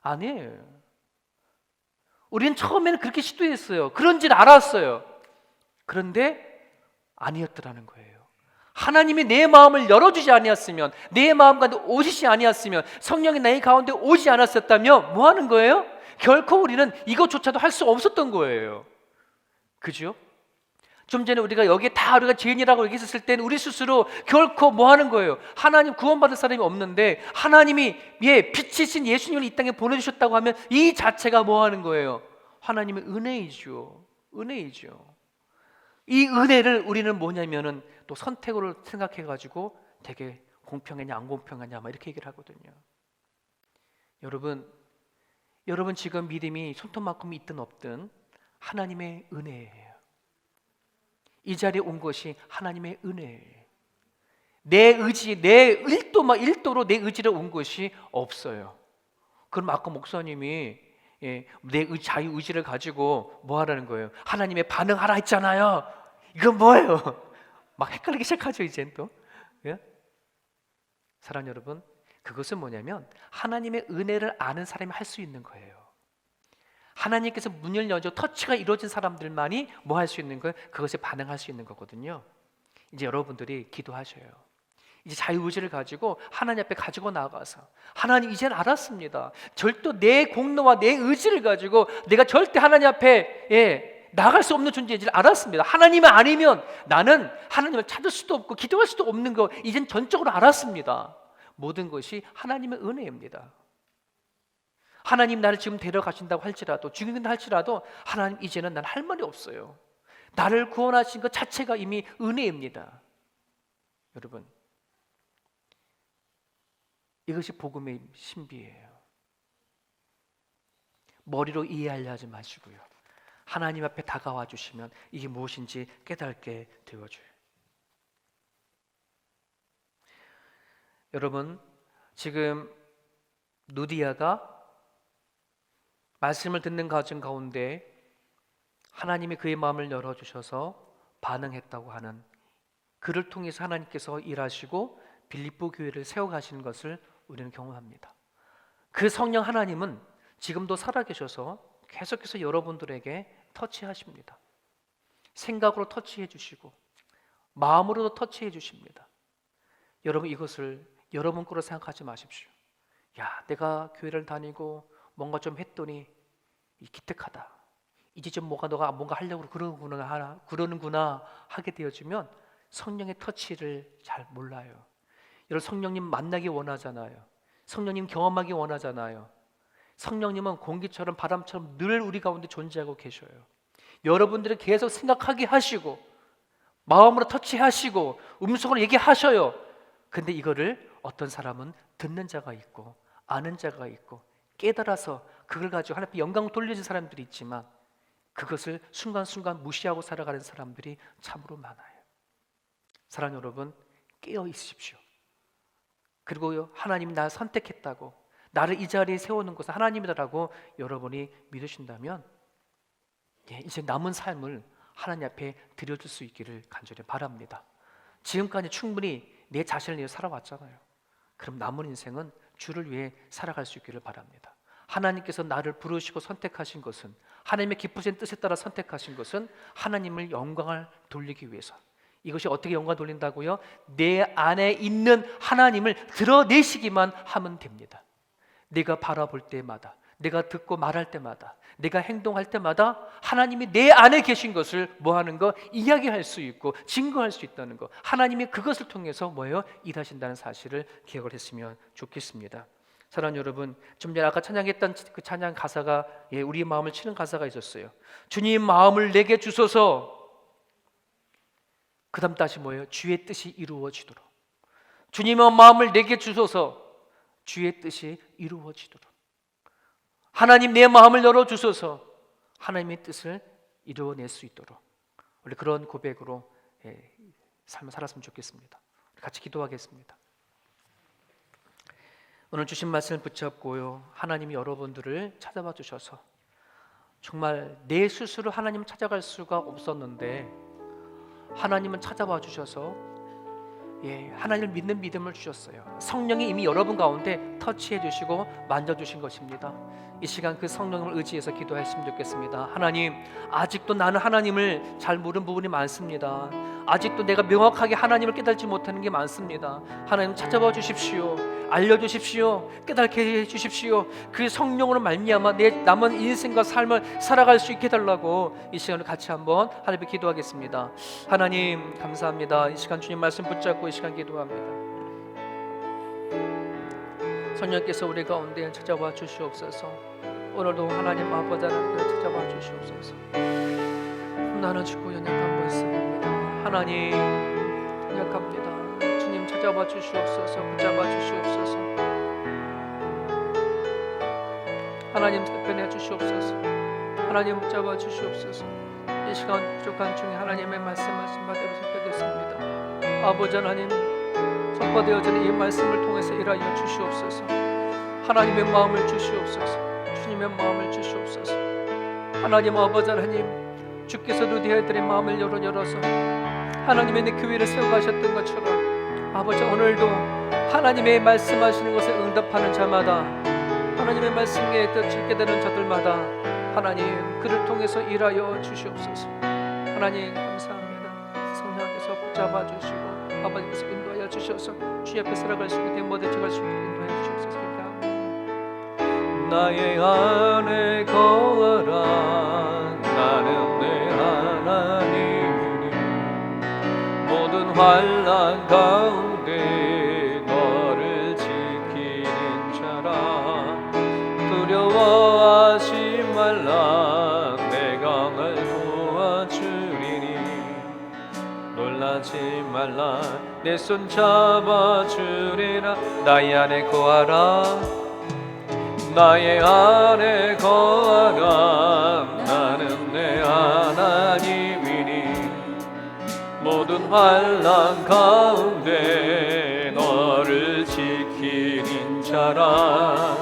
[SPEAKER 3] 아니에요. 우리는 처음에는 그렇게 시도했어요. 그런 줄 알았어요. 그런데 아니었더라는 거예요. 하나님이 내 마음을 열어주지 아니었으면, 내 마음 가운데 오시지 아니었으면, 성령이 내 가운데 오지 않았었다면 뭐 하는 거예요? 결코 우리는 이것조차도 할 수 없었던 거예요. 그죠? 좀 전에 우리가 여기에 다 우리가 죄인이라고 얘기했을 때는 우리 스스로 결코 뭐 하는 거예요? 하나님 구원받을 사람이 없는데 하나님이 빛이신 예수님을 이 땅에 보내주셨다고 하면 이 자체가 뭐 하는 거예요? 하나님의 은혜이죠. 은혜이죠. 이 은혜를 우리는 뭐냐면은 또 선택으로 생각해가지고 되게 공평하냐 안 공평하냐 막 이렇게 얘기를 하거든요. 여러분 지금 믿음이 손톱만큼 있든 없든 하나님의 은혜예요. 이 자리에 온 것이 하나님의 은혜예요. 내 의지, 내 1도로 내 의지로 온 것이 없어요. 그럼 아까 목사님이 내 자유 의지를 가지고 뭐 하라는 거예요? 하나님의 반응하라 했잖아요. 이건 뭐예요? 막 헷갈리기 시작하죠 이젠 또. 예? 사랑하는 여러분, 그것은 뭐냐면 하나님의 은혜를 아는 사람이 할 수 있는 거예요. 하나님께서 문을 열어 터치가 이루어진 사람들만이 뭐 할 수 있는 거예요? 그것에 반응할 수 있는 거거든요. 이제 여러분들이 기도하셔요. 이제 자유의지를 가지고 하나님 앞에 가지고 나가서 하나님 이제는 알았습니다. 절대 내 공로와 내 의지를 가지고 내가 절대 하나님 앞에 나갈 수 없는 존재인지를 알았습니다. 하나님이 아니면 나는 하나님을 찾을 수도 없고 기도할 수도 없는 거 이젠 전적으로 알았습니다. 모든 것이 하나님의 은혜입니다. 하나님 나를 지금 데려가신다고 할지라도 죽인다 할지라도 하나님 이제는 난 할 말이 없어요. 나를 구원하신 것 자체가 이미 은혜입니다. 여러분, 이것이 복음의 신비예요. 머리로 이해하려 하지 마시고요. 하나님 앞에 다가와 주시면 이게 무엇인지 깨닫게 되어줘요. 여러분, 지금 누디아가 말씀을 듣는 과정 가운데 하나님이 그의 마음을 열어주셔서 반응했다고 하는 그를 통해서 하나님께서 일하시고 빌립보 교회를 세워가시는 것을 우리는 경험합니다. 그 성령 하나님은 지금도 살아계셔서 계속해서 여러분들에게 터치하십니다. 생각으로 터치해 주시고 마음으로도 터치해 주십니다. 여러분 이것을 여러분 거로 생각하지 마십시오. 야, 내가 교회를 다니고 뭔가 좀 했더니 기특하다. 이제 좀 너가 뭔가 하려고 그러는구나 하게 되어지면 성령의 터치를 잘 몰라요. 여러분 성령님 만나기 원하잖아요. 성령님 경험하기 원하잖아요. 성령님은 공기처럼 바람처럼 늘 우리 가운데 존재하고 계셔요. 여러분들이 계속 생각하게 하시고 마음으로 터치하시고 음성으로 얘기하셔요. 근데 이거를 어떤 사람은 듣는 자가 있고 아는 자가 있고 깨달아서 그걸 가지고 하나님께 영광 돌려진 사람들이 있지만 그것을 순간순간 무시하고 살아가는 사람들이 참으로 많아요. 사랑하는 여러분, 깨어 있으십시오. 그리고 하나님이 나를 선택했다고 나를 이 자리에 세우는 것은 하나님이다라고 여러분이 믿으신다면 이제 남은 삶을 하나님 앞에 드려줄 수 있기를 간절히 바랍니다. 지금까지 충분히 내 자신을 위해 살아왔잖아요. 그럼 남은 인생은 주를 위해 살아갈 수 있기를 바랍니다. 하나님께서 나를 부르시고 선택하신 것은 하나님의 기쁘신 뜻에 따라 선택하신 것은 하나님을 영광을 돌리기 위해서. 이것이 어떻게 영광 돌린다고요? 내 안에 있는 하나님을 드러내시기만 하면 됩니다. 내가 바라볼 때마다, 내가 듣고 말할 때마다, 내가 행동할 때마다 하나님이 내 안에 계신 것을 뭐하는 거? 이야기할 수 있고 증거할 수 있다는 거. 하나님이 그것을 통해서 뭐예요? 일하신다는 사실을 기억을 했으면 좋겠습니다. 사랑하는 여러분, 좀 전에 아까 찬양했던 그 찬양 가사가 우리의 마음을 치는 가사가 있었어요. 주님 마음을 내게 주소서. 그 다음 다시 뭐예요? 주의 뜻이 이루어지도록. 주님의 마음을 내게 주소서. 주의 뜻이 이루어지도록. 하나님 내 마음을 열어주소서. 하나님의 뜻을 이루어낼 수 있도록 우리 그런 고백으로 삶을 살았으면 좋겠습니다. 같이 기도하겠습니다. 오늘 주신 말씀을 붙잡고요, 하나님이 여러분들을 찾아봐 주셔서 정말 내 스스로 하나님을 찾아갈 수가 없었는데 하나님은 찾아봐 주셔서 하나님을 믿는 믿음을 주셨어요. 성령이 이미 여러분 가운데 터치해 주시고 만져주신 것입니다. 이 시간 그 성령을 의지해서 기도했으면 좋겠습니다. 하나님, 아직도 나는 하나님을 잘 모르는 부분이 많습니다. 아직도 내가 명확하게 하나님을 깨닫지 못하는 게 많습니다. 하나님 찾아봐 주십시오. 알려주십시오. 깨닫게 해주십시오. 그 성령으로 말미암아 내 남은 인생과 삶을 살아갈 수 있게 해달라고 이 시간을 같이 한번 하나님께 기도하겠습니다. 하나님 감사합니다. 이 시간 주님 말씀 붙잡고 이 시간 기도합니다. 성령께서 우리 가운데 찾아와 주시옵소서. 오늘도 하나님 아버지 하나님을 찾아와 주시옵소서. 나는 죽고 연약한 것입니다. 하나님 연약합니다. 주님 찾아와 주시옵소서. 붙잡아 주시옵소서. 하나님 답변해 주시옵소서. 하나님 붙잡아 주시옵소서. 이 시간 부족한 중에 하나님의 말씀을 신바대로 선포하겠습니다. 아버지 하나님, 선포되어지는 이 말씀을 통해서 일하여 주시옵소서. 하나님의 마음을 주시옵소서. 주님의 마음을 주시옵소서. 하나님 아버지 하나님, 주께서 루디아들의 마음을 열어서 하나님의 내 교회를 세워가셨던 것처럼 아버지 오늘도 하나님의 말씀하시는 것에 응답하는 자마다, 하나님의 말씀에 뜻을 깨달은 자들마다 하나님 그를 통해서 일하여 주시옵소서. 하나님 감사합니다. 성령께서 붙잡아 주시고 아버지께서 인도하여 주셔서 주 앞에 살아갈 수 있게 모든 죄가 수 있게 인도하여 주시옵소서.
[SPEAKER 4] 나의 안에 거하라. 나는 내 하나님이니 모든 환난 가운데 너를 지키는 자라. 두려워하지 말라. 내가 널 도와주리니 놀라지 말라. 내 손 잡아주리라. 나의 안에 거하라. 나의 안에 거하라. 나는 내 하나님이니 모든 환난 가운데 너를 지키는 자라.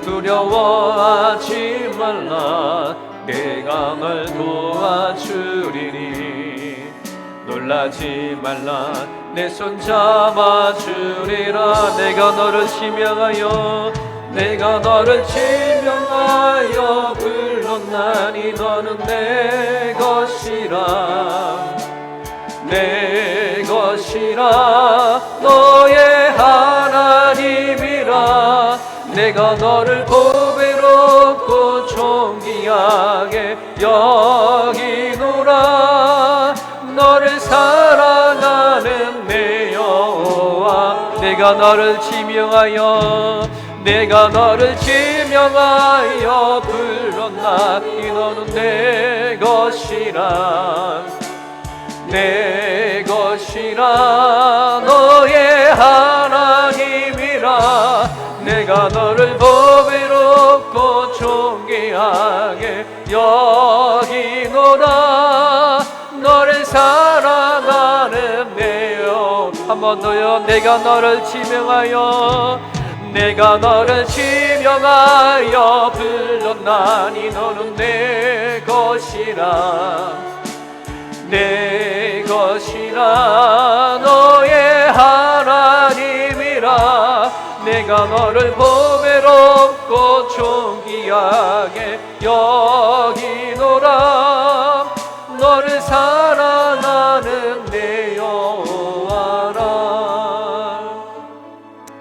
[SPEAKER 4] 두려워하지 말라. 내가 널 도와주리니 놀라지 말라. 내 손 잡아주리라. 내가 너를 지명하여 불렀나니 너는 내 것이라. 내 것이라. 너의 하나님이라. 내가 너를 보배롭고 존귀하게 여기노라. 너를 사랑하는 내 여호와. 내가 너를 지명하여 불렀나니 너는 내 것이라. 내 것이라. 너의 하나님이라. 내가 너를 보배롭고 존귀하게 여기노라. 너를 사랑하는 내 영. 한 번 더요. 내가 너를 지명하여 불렀나니 너는 내 것이라. 내 것이라. 너의 하나님이라. 내가 너를 보배롭고 존귀하게 여기노라. 너를 사랑하는 내 여호와라.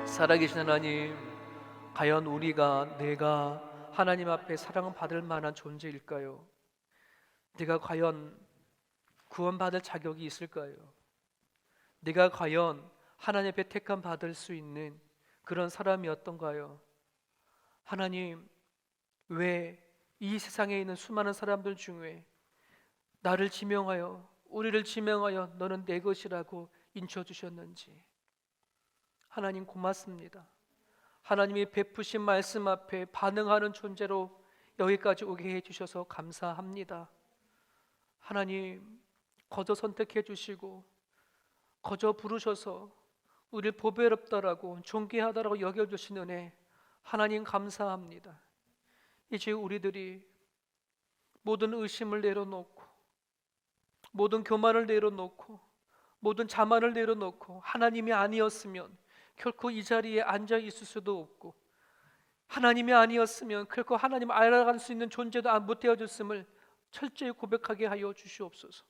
[SPEAKER 3] 살아계신 하나님, 과연 내가 하나님 앞에 사랑을 받을 만한 존재일까요? 내가 과연 구원받을 자격이 있을까요? 내가 과연 하나님 앞에 택함 받을 수 있는 그런 사람이었던가요? 하나님, 왜 이 세상에 있는 수많은 사람들 중에 우리를 지명하여 너는 내 것이라고 인쳐주셨는지 하나님 고맙습니다.
[SPEAKER 4] 하나님이 베푸신 말씀 앞에 반응하는 존재로 여기까지 오게 해주셔서 감사합니다. 하나님, 거저 선택해 주시고 거저 부르셔서 우리를 보배롭다라고 존귀하다라고 여겨주신 은혜, 하나님 감사합니다. 이제 우리들이 모든 의심을 내려놓고, 모든 교만을 내려놓고, 모든 자만을 내려놓고, 하나님이 아니었으면 결코 이 자리에 앉아 있을 수도 없고, 하나님이 아니었으면 결코 하나님 알아갈 수 있는 존재도 못 되어졌음을 철저히 고백하게 하여 주시옵소서.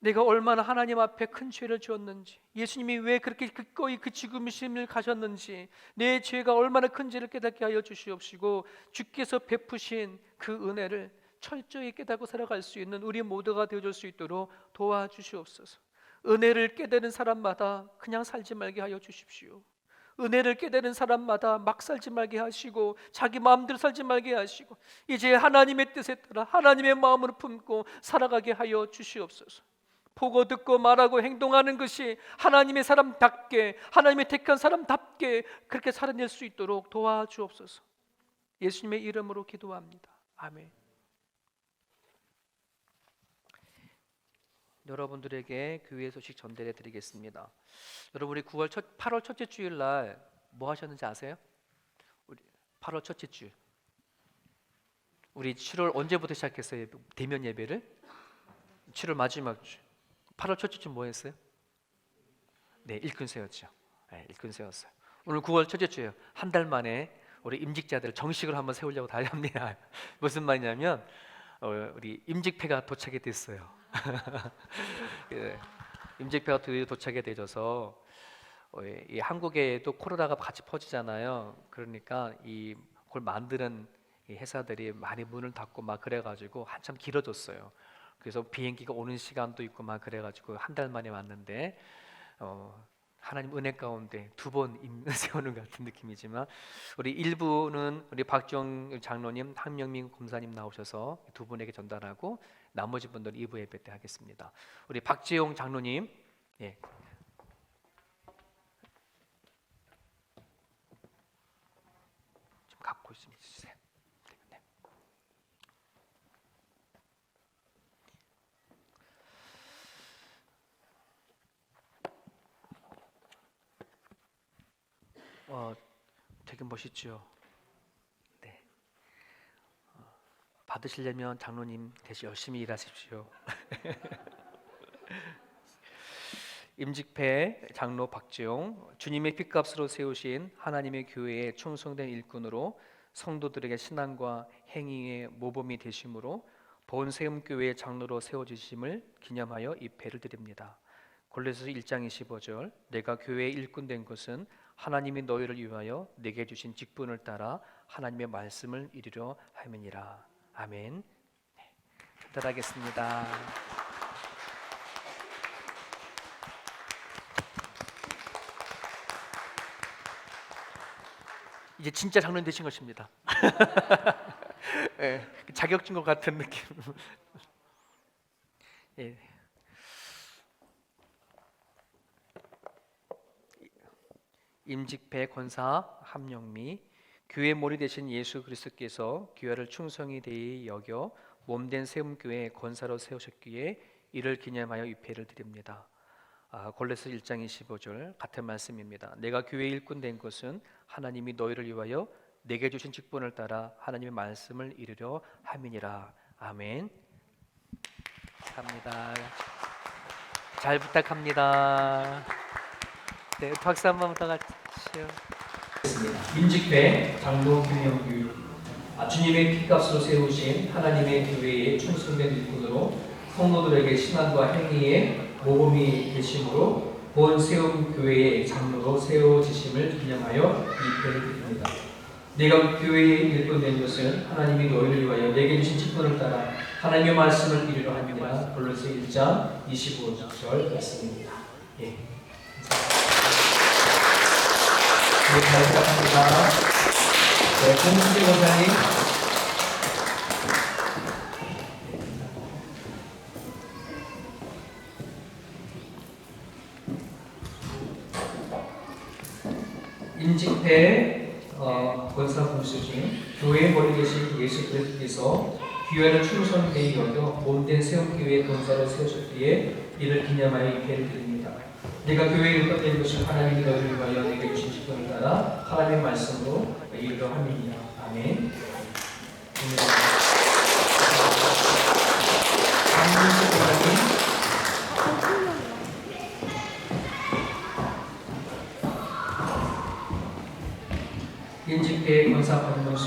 [SPEAKER 4] 내가 얼마나 하나님 앞에 큰 죄를 지었는지, 예수님이 왜 그렇게 기꺼이 그 죽음심을 가셨는지, 내 죄가 얼마나 큰 죄를 깨닫게 하여 주시옵시고, 주께서 베푸신 그 은혜를 철저히 깨닫고 살아갈 수 있는 우리 모두가 되어줄 수 있도록 도와주시옵소서. 은혜를 깨닫는 사람마다 그냥 살지 말게 하여 주십시오. 은혜를 깨닫는 사람마다 막 살지 말게 하시고, 자기 마음대로 살지 말게 하시고, 이제 하나님의 뜻에 따라 하나님의 마음으로 품고 살아가게 하여 주시옵소서. 보고 듣고 말하고 행동하는 것이 하나님의 사람답게, 하나님의 택한 사람답게 그렇게 살아낼 수 있도록 도와주옵소서. 예수님의 이름으로 기도합니다. 아멘. 여러분들에게 교회 소식 전달해 드리겠습니다. 여러분, 우리 8월 첫째 주일 날 뭐 하셨는지 아세요? 우리 8월 첫째 주일, 우리 7월 언제부터 시작했어요? 대면 예배를? 7월 마지막 주. 8월 첫째 주 뭐 했어요? 네, 일꾼 세웠죠. 네, 일꾼 세웠어요. 오늘 9월 첫째 주예요. 한 달 만에 우리 임직자들 정식으로 한번 세우려고 달려갑니다. 무슨 말이냐면 우리 임직패가 도착이 됐어요. 임직패가 드디어 도착이 되어서 이 한국에도 코로나가 같이 퍼지잖아요. 그러니까 그걸 만드는 이 회사들이 많이 문을 닫고 막 그래가지고 한참 길어졌어요. 그래서 비행기가 오는 시간도 있고 막 그래가지고 한 달 만에 왔는데 하나님 은혜 가운데 2번 세우는 것 같은 느낌이지만, 우리 일부는 우리 박지영 장로님, 한명민 검사님 나오셔서 2분에게 전달하고, 나머지 분들은 2부 예배 때 하겠습니다. 우리 박지영 장로님, 예. 좀 갖고 있으면 주세요. 네. 되게 멋있죠. 네. 받으시려면 장로님 대신 열심히 일하십시오. 임직패 장로 박지용, 주님의 핏값으로 세우신 하나님의 교회에 충성된 일꾼으로 성도들에게 신앙과 행위의 모범이 되심으로 본세움교회의 장로로 세워주심을 기념하여 이 패를 드립니다. 골로새서 1장 25절, 내가 교회의 일꾼 된 것은 하나님이 너희를 위하여 내게 주신 직분을 따라 하나님의 말씀을 이루려 함이니라. 아멘. 네, 전달하겠습니다. 이제 진짜 장로님 되신 것입니다. 네, 자격증거 같은 느낌. 네. 임직패 권사 함영미, 교회 몰이 되신 예수 그리스도께서 교회를 충성히 대히 여겨 몸된 세움교회 권사로 세우셨기에 이를 기념하여 이 패를 드립니다. 골로새 1장 25절 같은 말씀입니다. 내가 교회 일꾼 된 것은 하나님이 너희를 위하여 내게 주신 직분을 따라 하나님의 말씀을 이루려 함이니라. 아멘. 감사합니다. 잘 부탁합니다. 네, 박수 한번 부탁하시죠. 임직패 장로 김영규, 주님의 핏값으로 세우신 하나님의 교회의 충성된 일꾼으로 성도들에게 신앙과 행위의 모범이 되심으로 본 세움 교회의 장로로 세워지심을 기념하여 이 패를 드립니다. 내가 교회의 일꾼 된 것은 하나님이 너희를 위하여 내게 주신 직분을 따라 하나님의 말씀을 이루려 함이라. 골로새 1장 25절 말씀입니다. 예. 네, 잘 부탁합니다. 네, 공수재 원장님.
[SPEAKER 3] 인직대 권사 공수진 교회에 머리 계신 예수 그리스도께서 귀하는 충성되이 여겨 몸된 세움교회의 권사로 세우셨기에 이를 기념하여 이 회를 드립니다. 내가 교회를 뻗는 것은 하나님이 너희를 위하여 내게 주신 직분을 따라 하나님의 말씀으로 이르려 함이니라. 아멘. 강민수 교사님 인직대 권사 권명수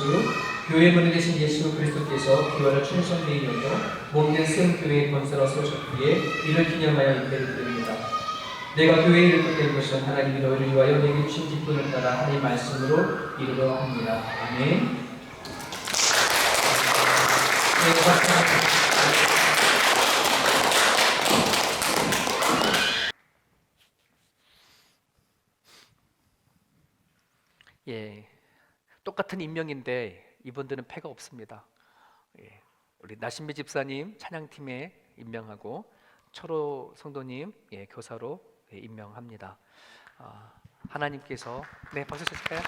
[SPEAKER 3] 교회 문에 계신 예수 그리스도께서 귀하를 충성되이 여겨 몸된 세움교회의 권사로 세우셨기에 이를 기념하여 이 회를 드립니다. 내가 교회에 이르게 것은 하나님이 너희를 위하여 내게 주신 직분을 따라 하나님의 말씀으로 이르려 합니다. 아멘.
[SPEAKER 4] 예, 똑같은 인명인데 이분들은 패가 없습니다. 예, 우리 나신배 집사님 찬양팀에 임명하고 철호 성도님 교사로 임명합니다. 하나님께서 박수 주실까요?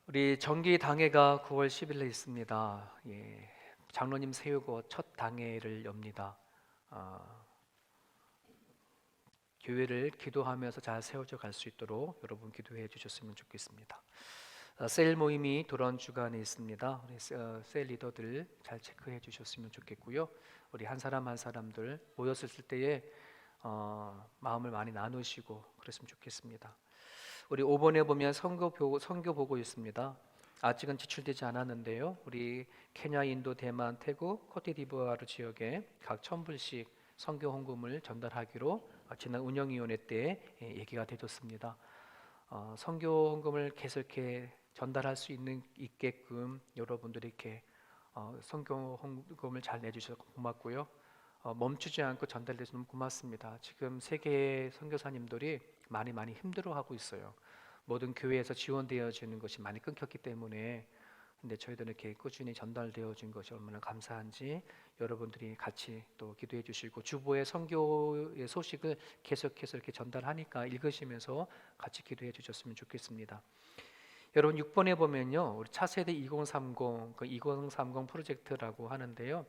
[SPEAKER 4] 우리 정기 당회가 9월 10일에 있습니다. 장로님 세우고 첫 당회를 엽니다. 교회를 기도하면서 잘 세워져 갈 수 있도록 여러분 기도해 주셨으면 좋겠습니다. 셀 모임이 돌아온 주간에 있습니다. 우리 셀 리더들 잘 체크해 주셨으면 좋겠고요. 우리 한 사람 한 사람들 모였을 때에 마음을 많이 나누시고 그랬으면 좋겠습니다. 우리 5번에 보면 선교 보고 있습니다. 아직은 지출되지 않았는데요. 우리 케냐, 인도, 대만, 태국, 코트디부아르 지역에 각 1,000불씩 선교 헌금을 전달하기로 지난 운영위원회 때 얘기가 되었습니다. 선교 헌금을 계속 이렇게 전달할 수 있게끔 여러분들이 이렇게 선교 헌금을 잘 내주셔서 고맙고요. 멈추지 않고 전달돼서 너무 고맙습니다. 지금 세계 선교사님들이 많이 힘들어하고 있어요. 모든 교회에서 지원되어지는 것이 많이 끊겼기 때문에 근데 저희들은 이렇게 꾸준히 전달되어진 것이 얼마나 감사한지 여러분들이 같이 또 기도해 주시고 주보의 선교의 소식을 계속해서 이렇게 전달하니까 읽으시면서 같이 기도해 주셨으면 좋겠습니다. 여러분 6번에 보면요. 우리 차세대 2030 그 2030 프로젝트라고 하는데요.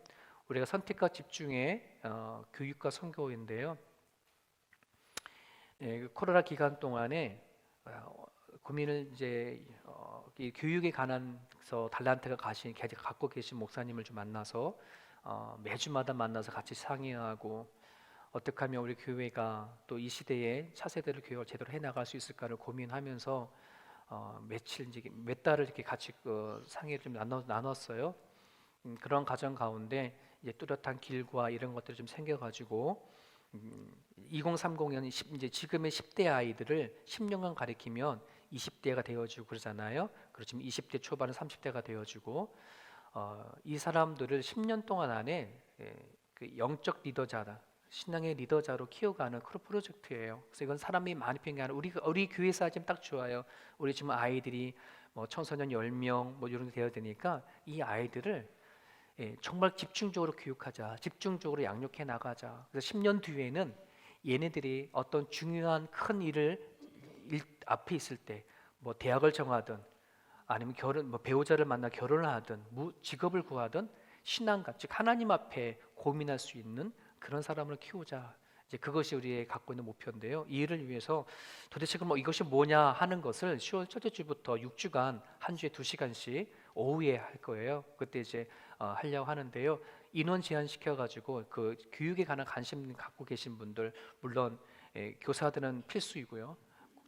[SPEAKER 4] 우리가 선택과 집중의 교육과 선교인데요. 코로나 기간 동안에 고민을 이제 이 교육에 관한서 달란트가 갖고 계신 목사님을 좀 만나서 매주마다 만나서 같이 상의하고 어떻게 하면 우리 교회가 또 이 시대에 차세대를 교육을 제대로 해나갈 수 있을까를 고민하면서 몇 달을 이렇게 같이 상의를 좀 나눴어요. 그런 과정 가운데 이제 뚜렷한 길과 이런 것들이 좀 생겨가지고 2030년 이제 지금의 10대 아이들을 10년간 가리키면 20대가 되어지고 그러잖아요. 그리고 지금 20대 초반은 30대가 되어지고 이 사람들을 10년 동안 안에 그 영적 리더자다. 신앙의 리더자로 키워가는 그런 프로젝트예요. 그래서 이건 사람이 많이 필요한 게 아니라 우리 교회사 지금 딱 좋아요. 우리 지금 아이들이 뭐 청소년 10명 뭐 이런 게 되어야 되니까 이 아이들을 정말 집중적으로 교육하자, 집중적으로 양육해 나가자. 그래서 10년 뒤에는 얘네들이 어떤 중요한 큰 일을 앞에 있을 때, 뭐 대학을 정하든, 아니면 배우자를 만나 결혼을 하든, 직업을 구하든 신앙과 즉 하나님 앞에 고민할 수 있는 그런 사람을 키우자. 이제 그것이 우리의 갖고 있는 목표인데요. 이 일을 위해서 도대체 그럼 이것이 뭐냐 하는 것을 10월 첫째 주부터 6주간 한 주에 2시간씩 오후에 할 거예요. 그때 이제 하려고 하는데요. 인원 제한 시켜가지고 그 교육에 관한 관심 갖고 계신 분들 물론 교사들은 필수이고요.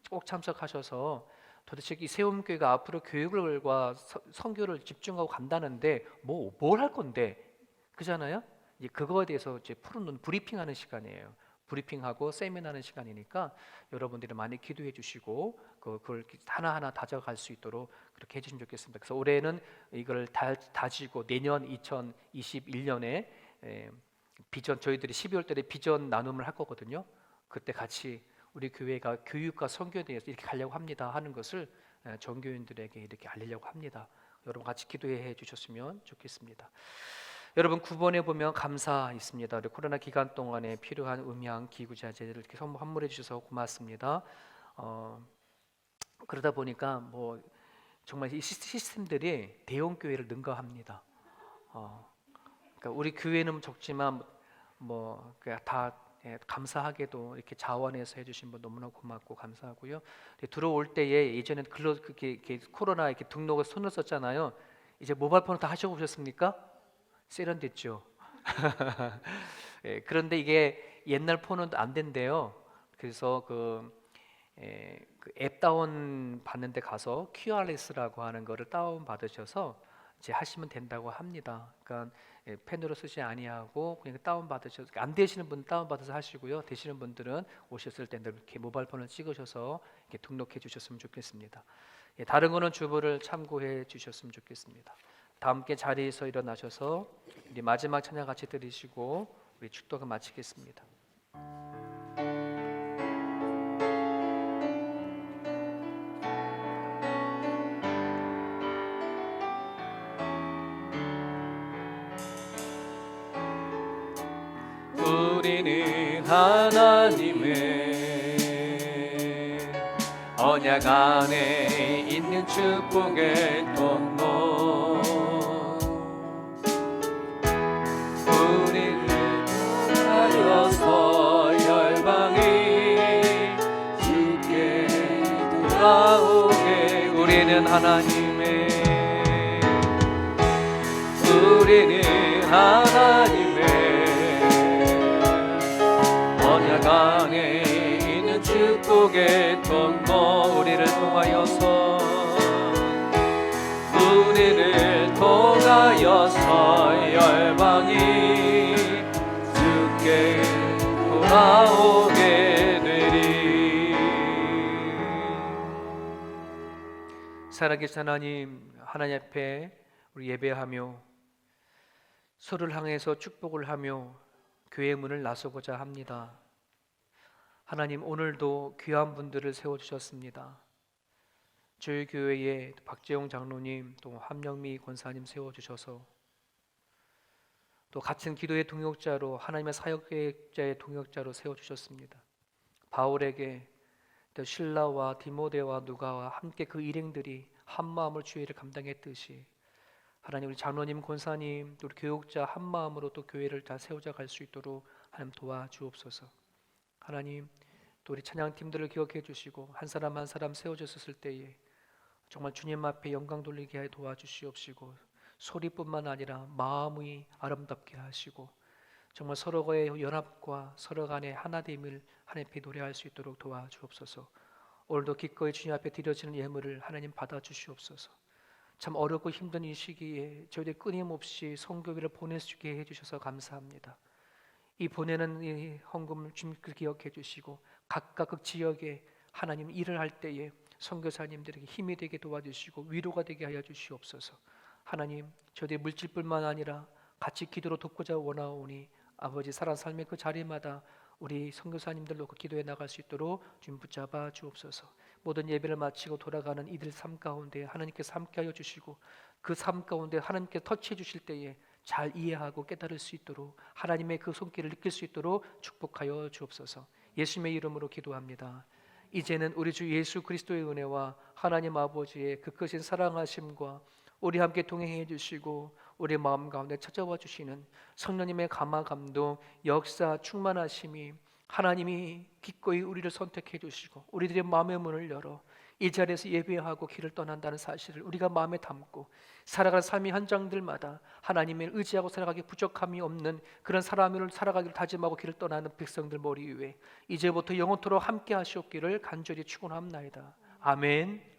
[SPEAKER 4] 꼭 참석하셔서 도대체 이 세움교회가 앞으로 교육과 선교를 집중하고 간다는데 뭘 할 건데 그잖아요. 이제 그거에 대해서 이제 푸른 브리핑하는 시간이에요. 브리핑하고 세미나하는 시간이니까 여러분들이 많이 기도해 주시고 그걸 하나하나 다져갈 수 있도록 그렇게 해주시면 좋겠습니다. 그래서 올해는 이걸 다지고 내년 2021년에 비전 저희들이 12월 달에 비전 나눔을 할 거거든요. 그때 같이 우리 교회가 교육과 선교에 대해서 이렇게 가려고 합니다 하는 것을 전교인들에게 이렇게 알리려고 합니다. 여러분 같이 기도해 주셨으면 좋겠습니다.
[SPEAKER 3] 여러분 9번에 보면 감사 있습니다. 우리 코로나 기간 동안에 필요한 음향 기구 자재를 이렇게 선물해 주셔서 고맙습니다. 그러다 보니까 뭐 정말 이 시스템들이 대형 교회를 능가합니다. 그러니까 우리 교회는 적지만 다 감사하게도 이렇게 자원해서 해주신 분 너무나 고맙고 감사하고요. 들어올 때에 예전에 이렇게 코로나 이렇게 등록을 손을 썼잖아요. 이제 모바일 폰을 다 하셔보셨습니까? 세련됐죠. 그런데 이게 옛날 폰은 안 된대요. 그래서 앱 다운 받는데 가서 QRS라고 하는 거를 다운 받으셔서 이제 하시면 된다고 합니다. 그러니까 펜으로 쓰지 아니하고 그냥 다운 받으셔서 안 되시는 분 다운 받아서 하시고요. 되시는 분들은 오셨을 때 이렇게 모바일 폰을 찍으셔서 이렇게 등록해 주셨으면 좋겠습니다. 다른 거는 주보를 참고해 주셨으면 좋겠습니다. 다 함께 자리에서 일어나셔서 우리 마지막 찬양 같이 드리시고 우리 축도가 마치겠습니다. 우리는 하나님의 언약 안에 있는 축복의 통로 우리를 하여서 열방이 주께 돌아오게 우리는 하나님의 언약 안에 있는 축복의 통로 우리를 통하여서 열방이 주께 돌아오게 되리. 살아계신 하나님 앞에 우리 예배하며 서로를 향해서 축복을 하며 교회 문을 나서고자 합니다. 하나님, 오늘도 귀한 분들을 세워주셨습니다. 저희 교회에 박재용 장로님, 또 함영미 권사님 세워주셔서 또 같은 기도의 동역자로 하나님의 사역자의 동역자로 세워주셨습니다. 바울에게 또 실라와 디모데와 누가와 함께 그 일행들이 한 마음으로 주의 일을 감당했듯이 하나님, 우리 장로님, 권사님, 또 우리 교육자 한 마음으로 또 교회를 다 세워져 갈 수 있도록 하나님 도와주옵소서. 하나님, 또 우리 찬양팀들을 기억해 주시고 한 사람 한 사람 세워졌을 때에 정말 주님 앞에 영광 돌리게 해 도와주시옵시고 소리뿐만 아니라 마음이 아름답게 하시고 정말 서로의 연합과 서로 간의 하나됨을 하나님 앞에 노래할 수 있도록 도와주옵소서. 오늘도 기꺼이 주님 앞에 드려지는 예물을 하나님 받아주시옵소서. 참 어렵고 힘든 이 시기에 저희들 끊임없이 선교회를 보내주게 해주셔서 감사합니다. 이 보내는 이 헌금을 주님께 기억해 주시고 각각 그 지역에 하나님 일을 할 때에 선교사님들에게 힘이 되게 도와주시고 위로가 되게 하여 주시옵소서. 하나님, 저희들 물질뿐만 아니라 같이 기도로 돕고자 원하오니 아버지 살아 삶의 그 자리마다 우리 선교사님들로 그 기도해 나갈 수 있도록 주님 붙잡아 주옵소서. 모든 예배를 마치고 돌아가는 이들 삶 가운데 하나님께서 함께 하여 주시고 그 삶 가운데 하나님께 터치해 주실 때에 잘 이해하고 깨달을 수 있도록 하나님의 그 손길을 느낄 수 있도록 축복하여 주옵소서. 예수님의 이름으로 기도합니다. 이제는 우리 주 예수 그리스도의 은혜와 하나님 아버지의 그 크신 사랑하심과 우리 함께 동행해 주시고 우리 마음 가운데 찾아와 주시는 성령님의 감화 감동 역사 충만하심이 하나님이 기꺼이 우리를 선택해 주시고 우리들의 마음의 문을 열어 이 자리에서 예배하고 길을 떠난다는 사실을 우리가 마음에 담고 살아가는 삶의 현장들마다 하나님을 의지하고 살아가기 부족함이 없는 그런 사람을 살아가기를 다짐하고 길을 떠나는 백성들 머리 위에 이제부터 영원토록 함께 하시옵기를 간절히 축원합나이다. 아멘.